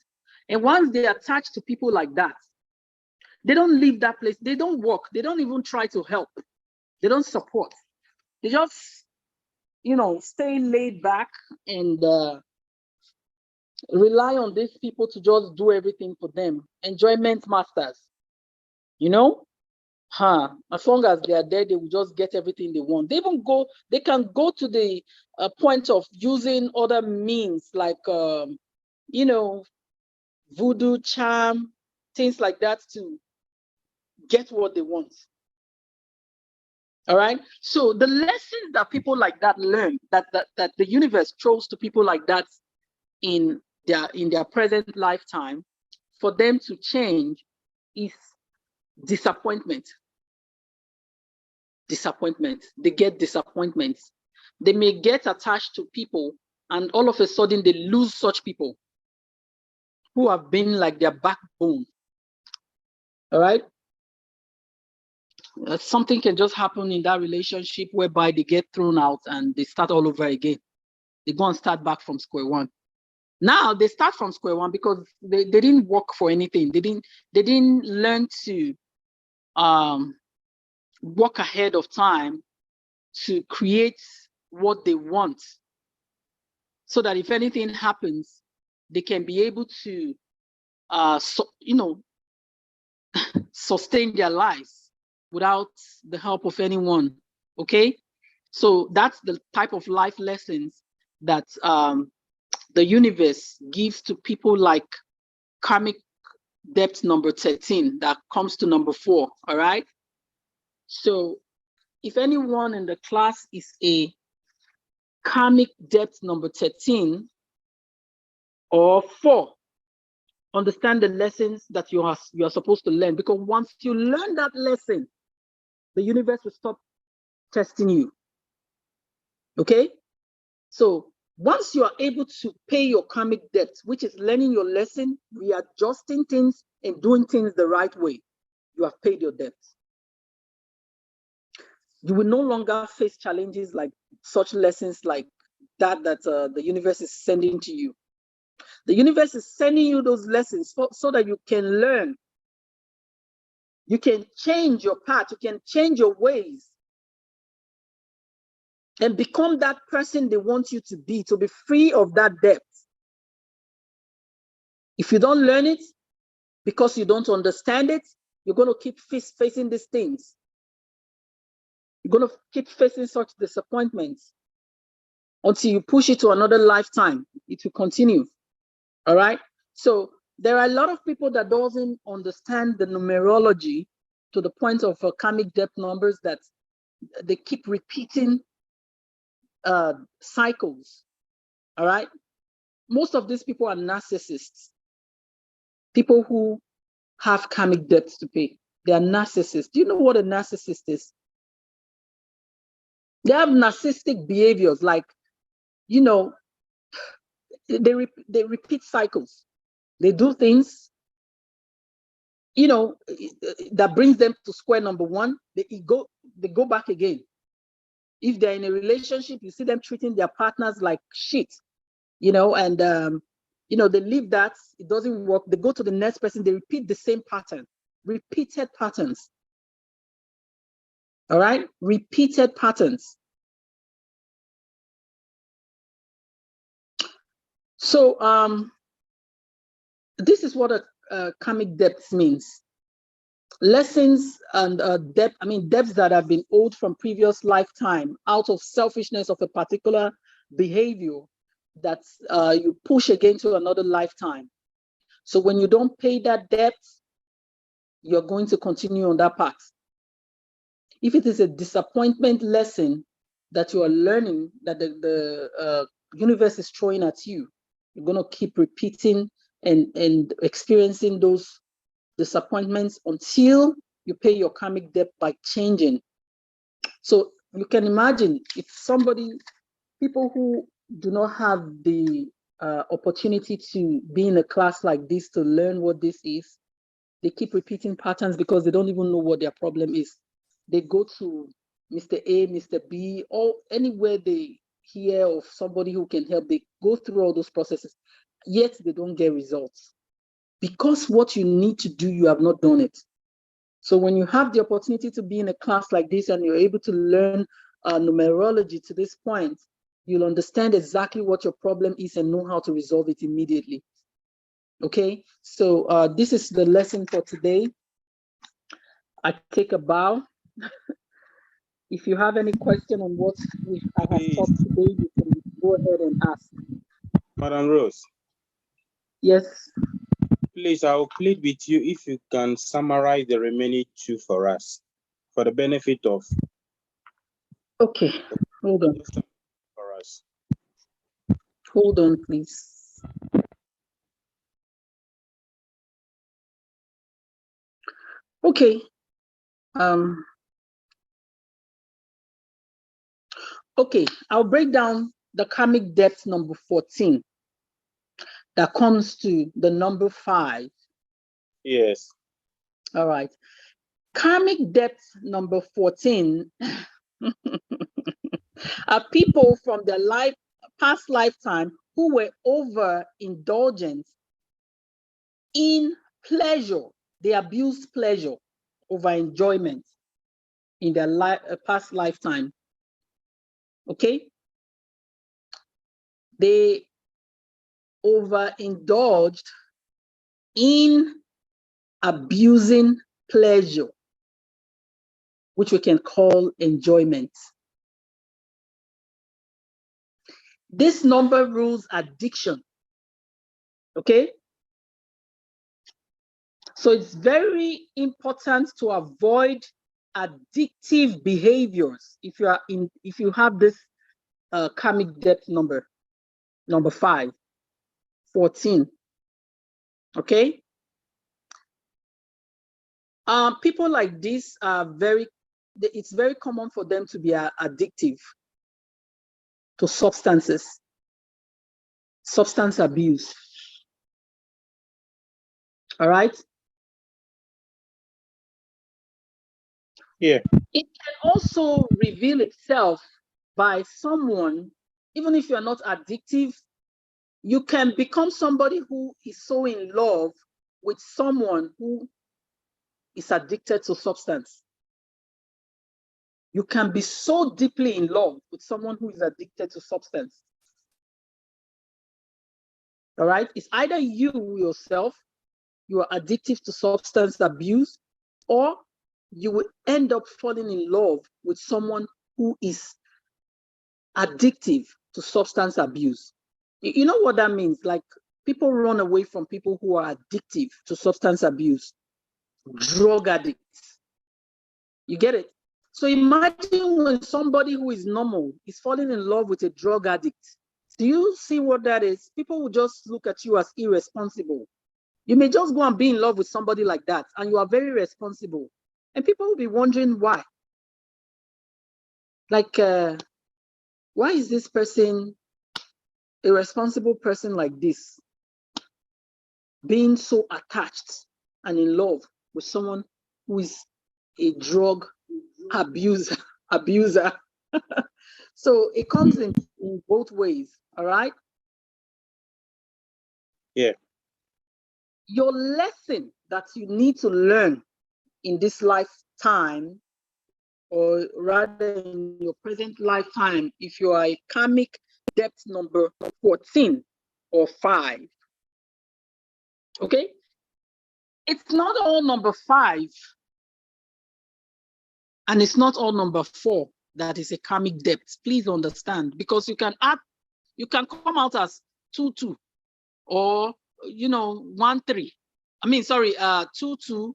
And once they attach to people like that, They don't leave that place. They don't work. They don't even try to help. They don't support. They just, stay laid back and rely on these people to just do everything for them. Enjoyment masters, as long as they are there, they will just get everything they want. They can go to the point of using other means like, voodoo, charm, things like that to get what they want. All right. So the lessons that people like that learn, that the universe throws to people like that in their present lifetime, for them to change, is disappointment. Disappointment. They get disappointments. They may get attached to people, and all of a sudden they lose such people who have been like their backbone. All right. Something can just happen in that relationship whereby they get thrown out and they start all over again. They go and start back from square one. Now they start from square one because they didn't work for anything. They didn't learn to work ahead of time to create what they want, so that if anything happens, they can be able to sustain their lives without the help of anyone. Okay, so that's the type of life lessons that the universe gives to people like karmic depth number 13 that comes to number 4. All right. So if anyone in the class is a karmic depth number 13 or 4, understand the lessons that you are supposed to learn, because once you learn that lesson, the universe will stop testing you. Okay? So once you are able to pay your karmic debt, which is learning your lesson, readjusting things, and doing things the right way, you have paid your debt. You will no longer face challenges like such lessons like that the universe is sending to you. The universe is sending you those lessons so that you can learn. You can change your path. You can change your ways and become that person they want you to be free of that debt. If you don't learn it because you don't understand it, you're going to keep facing these things. You're going to keep facing such disappointments until you push it to another lifetime. It will continue. All right. So there are a lot of people that doesn't understand the numerology to the point of karmic depth numbers, that they keep repeating cycles. All right. Most of these people are narcissists. People who have karmic debts to pay. They are narcissists. Do you know what a narcissist is? They have narcissistic behaviors, like, they repeat cycles. They do things, that brings them to square number 1. They go back again. If they're in a relationship, you see them treating their partners like shit, and they leave that, it doesn't work. They go to the next person, they repeat the same pattern, repeated patterns. All right, repeated patterns. So this is what a karmic depth means. Lessons and debts that have been owed from previous lifetime out of selfishness of a particular behavior that you push again to another lifetime. So when you don't pay that debt, you're going to continue on that path. If it is a disappointment lesson that you are learning, that the universe is throwing at you, you're going to keep repeating and experiencing those disappointments until you pay your karmic debt by changing. So you can imagine, if people who do not have the opportunity to be in a class like this to learn what this is, they keep repeating patterns because they don't even know what their problem is. They go to Mr. A, Mr. B, or anywhere they hear of somebody who can help, they go through all those processes, yet they don't get results. Because what you need to do, you have not done it. So when you have the opportunity to be in a class like this and you're able to learn numerology to this point, you'll understand exactly what your problem is and know how to resolve it immediately. Okay, so this is the lesson for today. I take a bow. If you have any question on what I have taught today, you can go ahead and ask. Madam Rose. Yes. Please, I'll plead with you if you can summarize the remaining two for us, for the benefit of. Okay, hold on. For us. Hold on, please. Okay. Okay, I'll break down the karmic depth number 14 that comes to the number 5. Yes. All right. Karmic depth number 14 are people from their past lifetime who were overindulgent in pleasure. They abused pleasure over enjoyment in their past lifetime. Okay? They overindulged in abusing pleasure, which we can call enjoyment. This number rules addiction. Okay? So it's very important to avoid addictive behaviors if you have this karmic depth number 5, 14. Okay? People like this are it's very common for them to be addictive to substances, substance abuse. All right? Yeah. It can also reveal itself by someone, even if you're not addictive, you can become somebody who is so in love with someone who is addicted to substance. You can be so deeply in love with someone who is addicted to substance. All right? It's either you yourself, you are addicted to substance abuse, or you will end up falling in love with someone who is addictive to substance abuse. You know what that means? Like, people run away from people who are addictive to substance abuse, drug addicts. You get it? So imagine when somebody who is normal is falling in love with a drug addict. Do you see what that is? People will just look at you as irresponsible. You may just go and be in love with somebody like that, and you are very responsible. And people will be wondering why. Like, why is this person, a responsible person like this, being so attached and in love with someone who is a drug abuser? So it comes in both ways, all right? Yeah. Your lesson that you need to learn in this lifetime, or rather in your present lifetime, if you are a karmic depth number 14 or 5, okay? It's not all number 5, and it's not all number 4 that is a karmic depth. Please understand, because you can come out as 2-2, or 1-3. 2-2,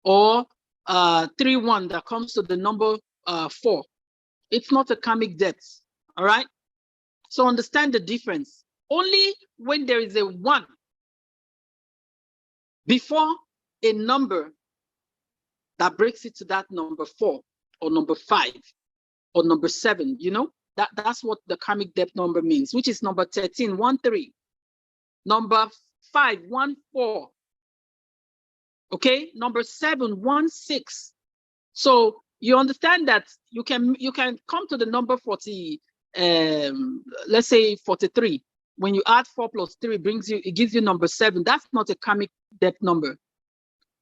or 3-1 that comes to the number 4. It's not a karmic depth. All right? So understand the difference. Only when there is a 1 before a number that breaks it to that number 4 or number 5 or number 7, that's what the karmic depth number means, which is number 13, 1-3, number 5, 1-4, okay, number 7, 1-6. So you understand that you can come to the number 40, let's say 43. When you add 4 plus 3, it gives you number 7. That's not a karmic depth number.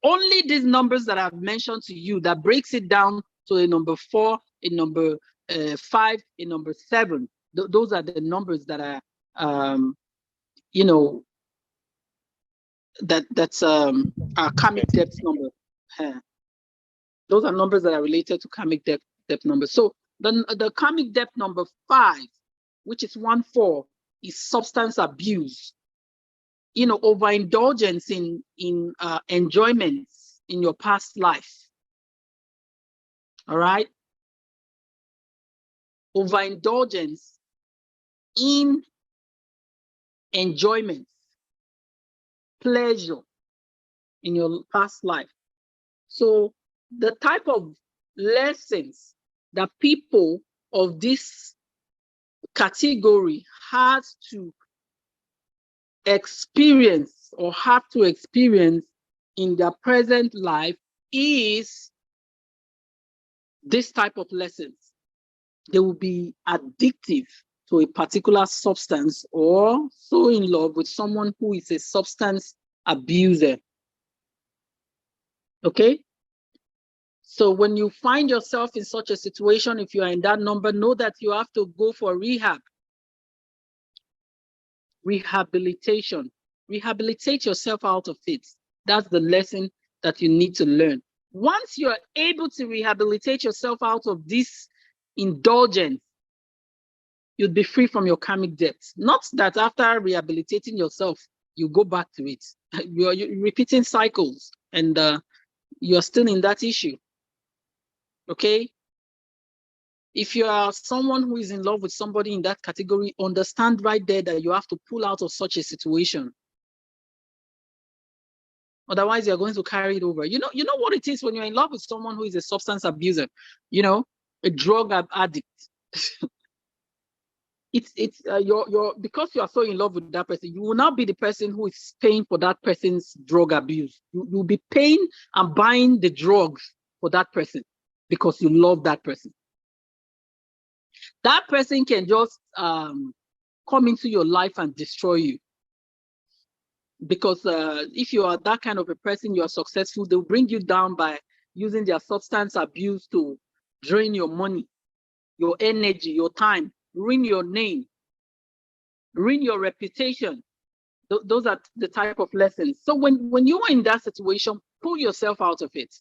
Only these numbers that I've mentioned to you that breaks it down to a number 4, a number 5, a number 7. Those are the numbers that are, you know, that's our karmic depth number. Those are numbers that are related to karmic depth numbers. So the karmic depth number 5, which is 1-4, is substance abuse. You know, overindulgence in enjoyments in your past life. All right. Overindulgence in enjoyment, pleasure in your past life. So the type of lessons that people of this category has to experience or have to experience in their present life is this type of lessons. They will be addictive to a particular substance or so in love with someone who is a substance abuser. Okay? So when you find yourself in such a situation, if you are in that number, know that you have to go for rehab. Rehabilitation. Rehabilitate yourself out of it. That's the lesson that you need to learn. Once you're able to rehabilitate yourself out of this indulgence, you'll be free from your karmic debt. Not that after rehabilitating yourself, you go back to it. You're repeating cycles and you're still in that issue. Okay? If you are someone who is in love with somebody in that category, understand right there that you have to pull out of such a situation. Otherwise, you're going to carry it over. You know what it is when you're in love with someone who is a substance abuser, you know, a drug addict. It's because you are so in love with that person, you will not be the person who is paying for that person's drug abuse. You'll be paying and buying the drugs for that person because you love that person. That person can just come into your life and destroy you. Because if you are that kind of a person, you are successful, they'll bring you down by using their substance abuse to drain your money, your energy, your time, ruin your name, ruin your reputation. Those are the type of lessons. So when you are in that situation, pull yourself out of it.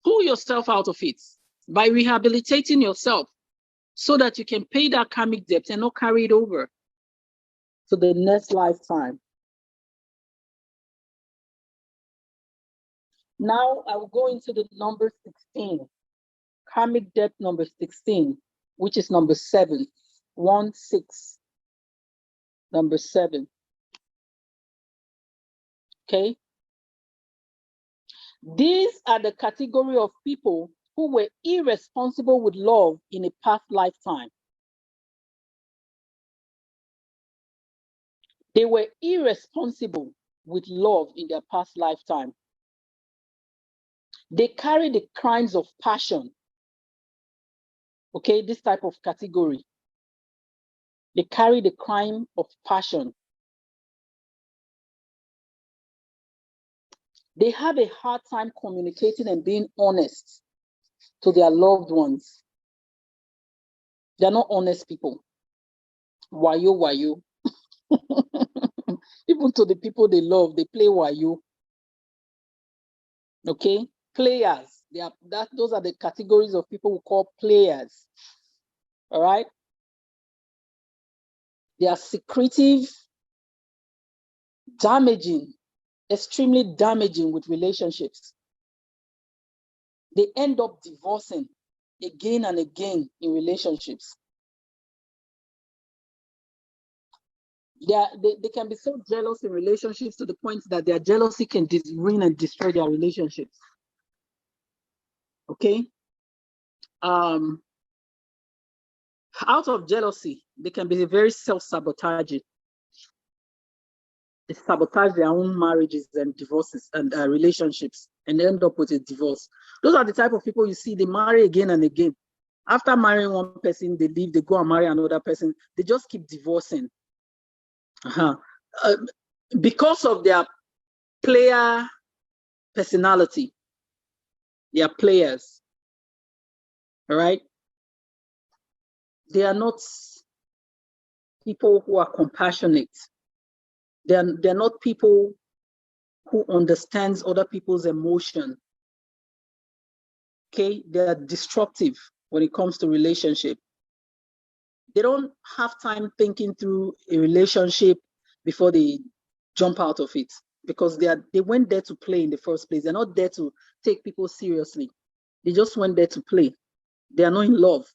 Pull yourself out of it by rehabilitating yourself so that you can pay that karmic debt and not carry it over to the next lifetime. Now I will go into the number 16, karmic debt number 16, which is number 7, 1, 6, number 7. Okay. These are the category of people who were irresponsible with love in a past lifetime. They were irresponsible with love in their past lifetime. They carry the crimes of passion. Okay, this type of category. They carry the crime of passion. They have a hard time communicating and being honest to their loved ones. They're not honest people. Wayo, wayo. Even to the people they love, they play wayo. Okay, players. Those are the categories of people we call players. All right. They are secretive, damaging, extremely damaging with relationships. They end up divorcing again and again in relationships. They can be so jealous in relationships to the point that their jealousy can ruin and destroy their relationships. Okay. Out of jealousy, they can be very self-sabotaging. They sabotage their own marriages and divorces and relationships and end up with a divorce. Those are the type of people you see, they marry again and again. After marrying one person, they leave, they go and marry another person. They just keep divorcing. Because of their player personality. They are players. All right. They are not people who are compassionate. They're not people who understands other people's emotion. Okay, they are destructive when it comes to relationship. They don't have time thinking through a relationship before they jump out of it, because they went there to play in the first place. They're not there to take people seriously. They just went there to play. They are not in love.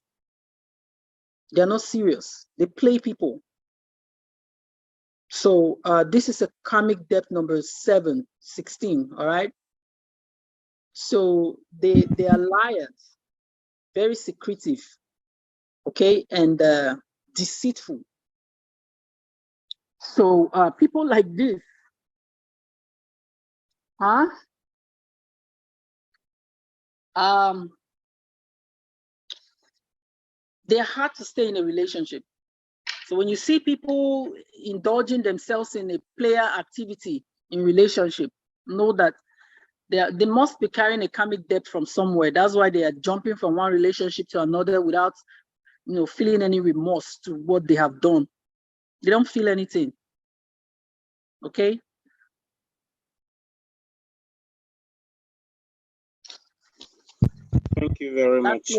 They are not serious. They play people. So this is a karmic depth number 716. All right. So they are liars, very secretive, okay, and deceitful. So people like this, they're hard to stay in a relationship. So when you see people indulging themselves in a player activity in relationship, know that they must be carrying a karmic debt from somewhere. That's why they are jumping from one relationship to another without, feeling any remorse to what they have done. They don't feel anything. Okay. Thank you very much.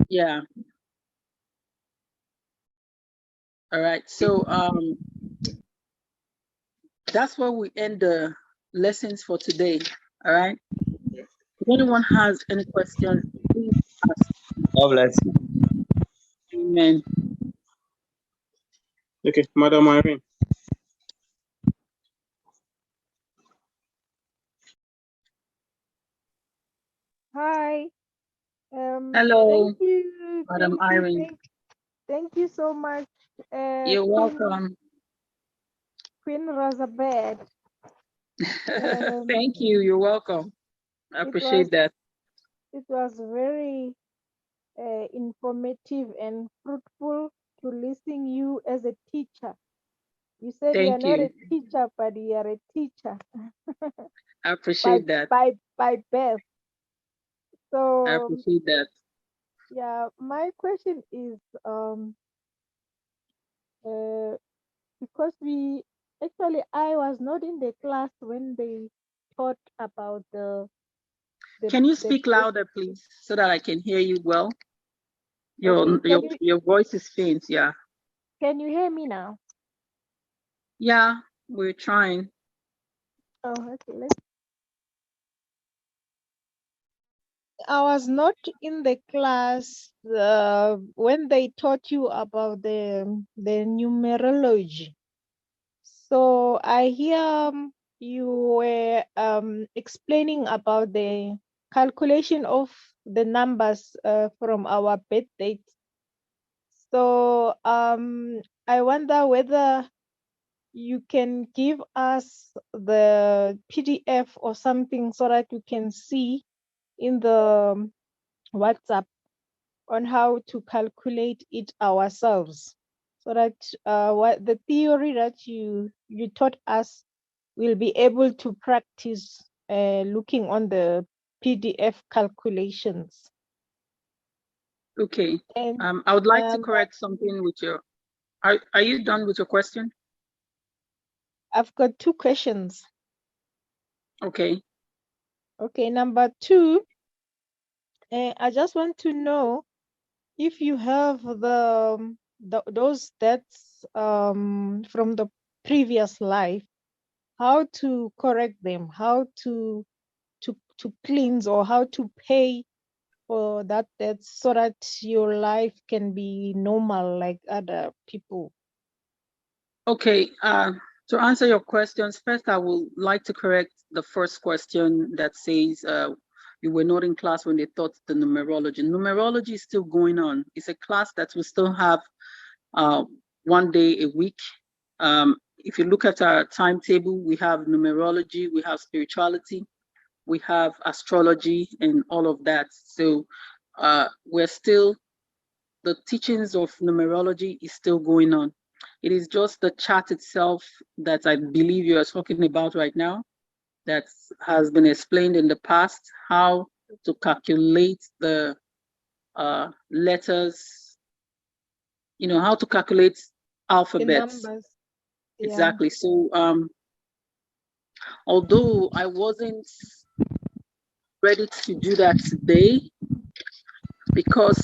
Yeah. All right. So that's where we end the lessons for today. All right. If anyone has any questions, please ask. God bless you. Amen. Okay, Madam Irene. Hi. Hello, Thank you. Madam Irene. Thank you so much. You're welcome. Queen Rosabeth. Thank you. You're welcome. I appreciate that. It was very informative and fruitful to listen you as a teacher. You said you are not a teacher, but you are a teacher. I appreciate that. By birth. So I appreciate that. Yeah, my question is because I was not in the class when they taught about the Can you speak louder, please, so that I can hear you well? Your voice is faint. Yeah. Can you hear me now? Yeah, we're trying. Oh, okay. I was not in the class when they taught you about the numerology. So I hear you were explaining about the calculation of the numbers from our birth dates. So I wonder whether you can give us the PDF or something so that we can see in the WhatsApp on how to calculate it ourselves, so that what the theory that you taught us will be able to practice looking on the PDF calculations. Okay. And I would like to correct something with your. Are you done with your question? I've got two questions. Okay. Okay, number two, I just want to know if you have those deaths from the previous life, how to correct them, how to cleanse, or how to pay for that debt so that your life can be normal like other people. Okay. To answer your questions, first I would like to correct the first question that says you were not in class when they taught the numerology. Numerology is still going on. It's a class that we still have one day a week. If you look at our timetable, we have numerology, we have spirituality, we have astrology, and all of that. So we're still, the teachings of numerology is still going on. It is just the chart itself that I believe you are talking about right now. that has been explained in the past, how to calculate the letters, how to calculate The alphabets. numbers. Exactly. So although I wasn't ready to do that today, because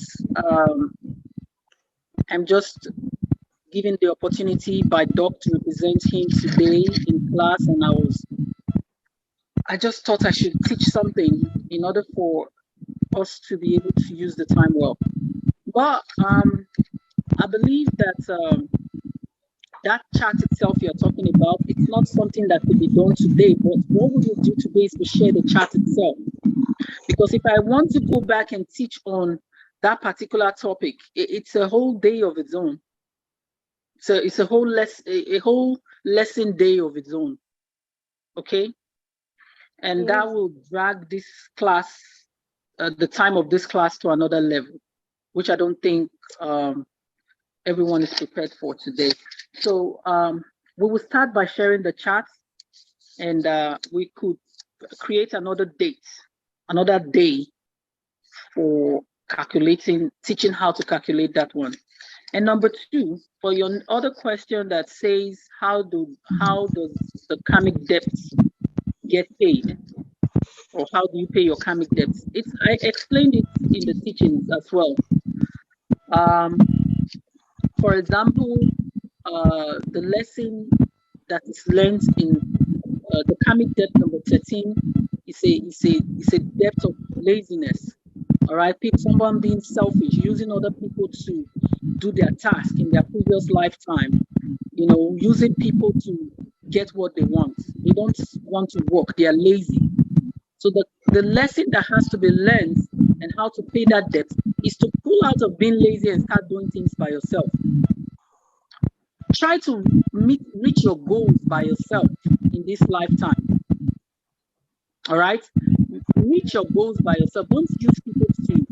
I'm just given the opportunity by Doc to represent him today in class, and I just thought I should teach something in order for us to be able to use the time well. But I believe that that chart itself you're talking about, it's not something that could be done today, but what we will do today is to share the chart itself. Because if I want to go back and teach on that particular topic, it's a whole day of its own. So it's a whole lesson day of its own. Okay. And that will drag this class, the time of this class, to another level, which I don't think everyone is prepared for today. So we will start by sharing the charts, and we could create another date, another day for teaching how to calculate that one. And number two, for your other question that says how does the karmic debts get paid, or how do you pay your karmic debts? I explained it in the teachings as well. For example, the lesson that is learned in the karmic debt number 13 is a debt of laziness. All right, someone being selfish, using other people to do their task in their previous lifetime, using people to get what they want. They don't want to work, they are lazy. So the lesson that has to be learned and how to pay that debt is to pull out of being lazy and start doing things by yourself. Try to reach your goals by yourself in this lifetime. All right? Reach your goals by yourself. Don't use people to,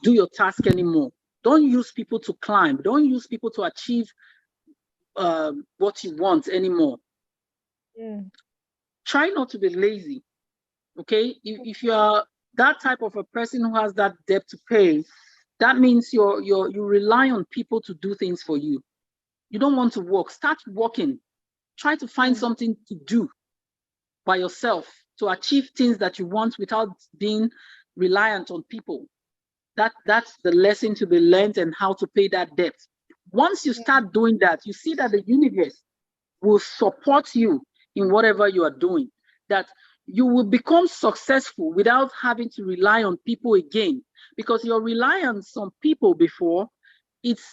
do your task anymore. Don't use people to climb. Don't use people to achieve what you want anymore. Try not to be lazy. Okay? If you are that type of a person who has that debt to pay, that means you rely on people to do things for you. You don't want to work. Start working. Try to find something to do by yourself to achieve things that you want without being reliant on people. That's the lesson to be learned, and how to pay that debt. Once you start doing that, you see that the universe will support you in whatever you are doing, that you will become successful without having to rely on people again, because your reliance on people before, it's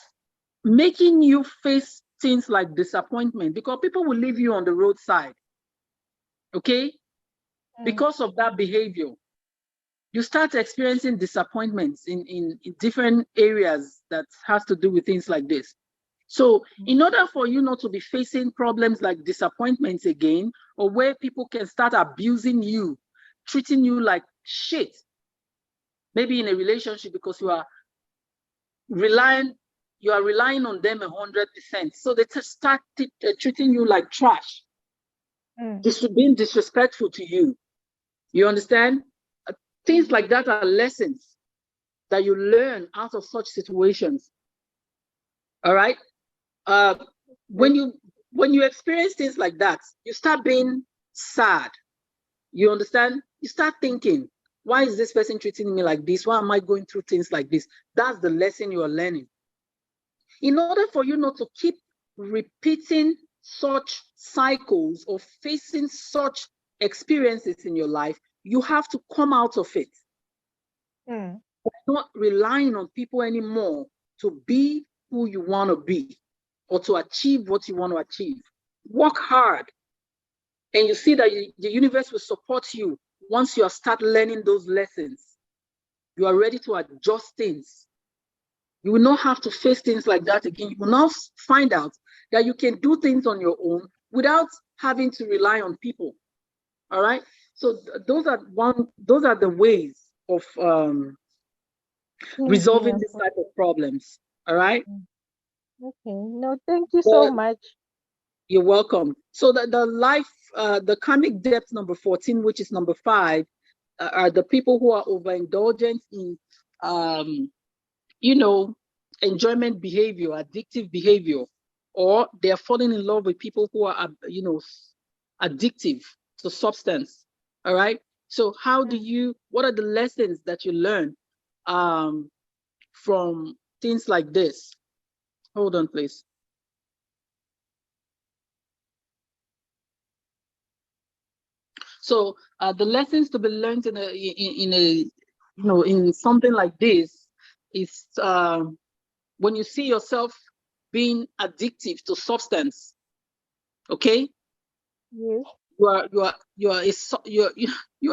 making you face things like disappointment, because people will leave you on the roadside. Okay? Because of that behavior, you start experiencing disappointments in different areas that has to do with things like this. So in order for you not to be facing problems like disappointments again, or where people can start abusing you, treating you like shit, maybe in a relationship, because you are relying on them 100%. So they start treating you like trash. Being disrespectful to you. You understand? Things like that are lessons that you learn out of such situations. All right. When you experience things like that, you start being sad. You understand? You start thinking, why is this person treating me like this? Why am I going through things like this? That's the lesson you are learning. In order for you not to keep repeating such cycles or facing such experiences in your life, you have to come out of it. Not relying on people anymore to be who you want to be, or to achieve what you want to achieve. Work hard, and you see that the universe will support you. Once you start learning those lessons, you are ready to adjust things. You will not have to face things like that again. You will now find out that you can do things on your own without having to rely on people. All right. So those are the ways of resolving this type of problems. All right. Okay. No, thank you so much. You're welcome. So the karmic depth number 14, which is number 5, are the people who are overindulgent in, enjoyment behavior, addictive behavior, or they're falling in love with people who are, addictive to substance. All right. So what are the lessons that you learn from things like this? Hold on, please. So the lessons to be learned in something like this is when you see yourself being addictive to substance, okay? Yes. You're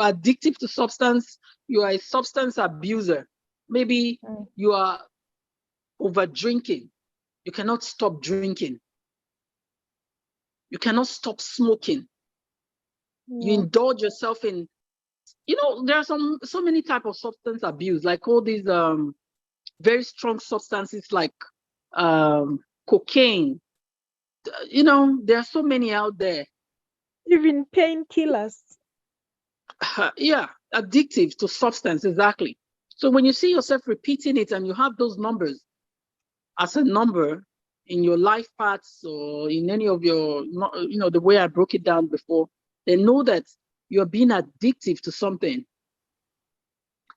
addictive to substance. You are a substance abuser. Maybe you are over drinking. You cannot stop drinking. You cannot stop smoking. You indulge yourself in, there are so many type of substance abuse, like all these very strong substances like cocaine. There are so many out there. Even painkillers. Yeah, addictive to substance, exactly. So when you see yourself repeating it and you have those numbers as a number in your life paths or in any of your, the way I broke it down before, then know that you're being addictive to something.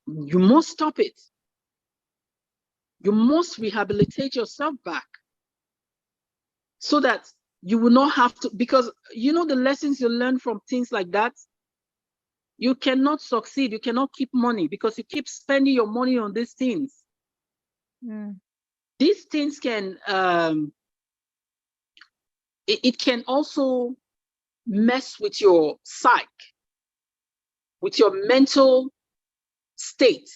You must stop it. You must rehabilitate yourself back so that you will not have to, because the lessons you learn from things like that, you cannot succeed. You cannot keep money because you keep spending your money on these things. These things can, it can also mess with your psyche, with your mental state.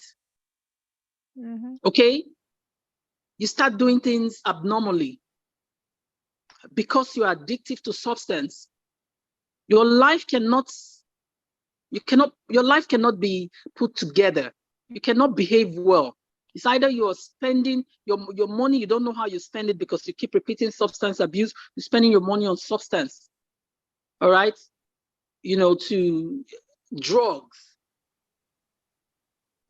Okay? You start doing things abnormally because you're addictive to substance. Your life cannot be put together. You cannot behave well. It's either you're spending your money, you don't know how you spend it because you keep repeating substance abuse. You're spending your money on substance, all right? To drugs.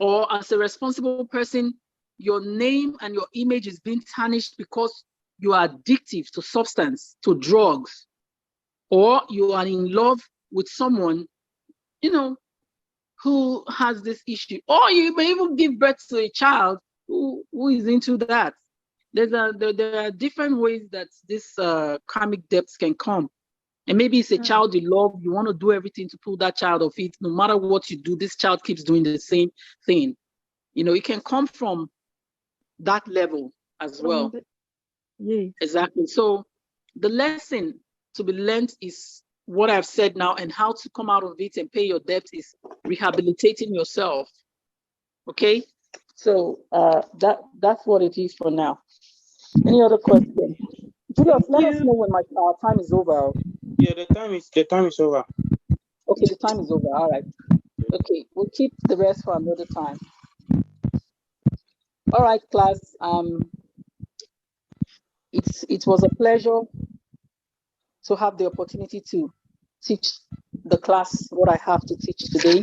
Or as a responsible person, your name and your image is being tarnished because you are addictive to substance, to drugs. Or you are in love with someone, who has this issue, or you may even give birth to a child who is into that. There are different ways that this karmic debts can come, and maybe it's a child you love. You want to do everything to pull that child off it. No matter what you do, this child keeps doing the same thing. It can come from that level as well. Yes. Exactly. So the lesson to be learned is what I've said now, and how to come out of it and pay your debt is rehabilitating yourself. Okay, so that's what it is for now. Any other question? Julius, let us know when our time is over. Yeah, the time is over. Okay, the time is over. All right. Okay, we'll keep the rest for another time. All right, class. It was a pleasure to have the opportunity to teach the class what I have to teach today.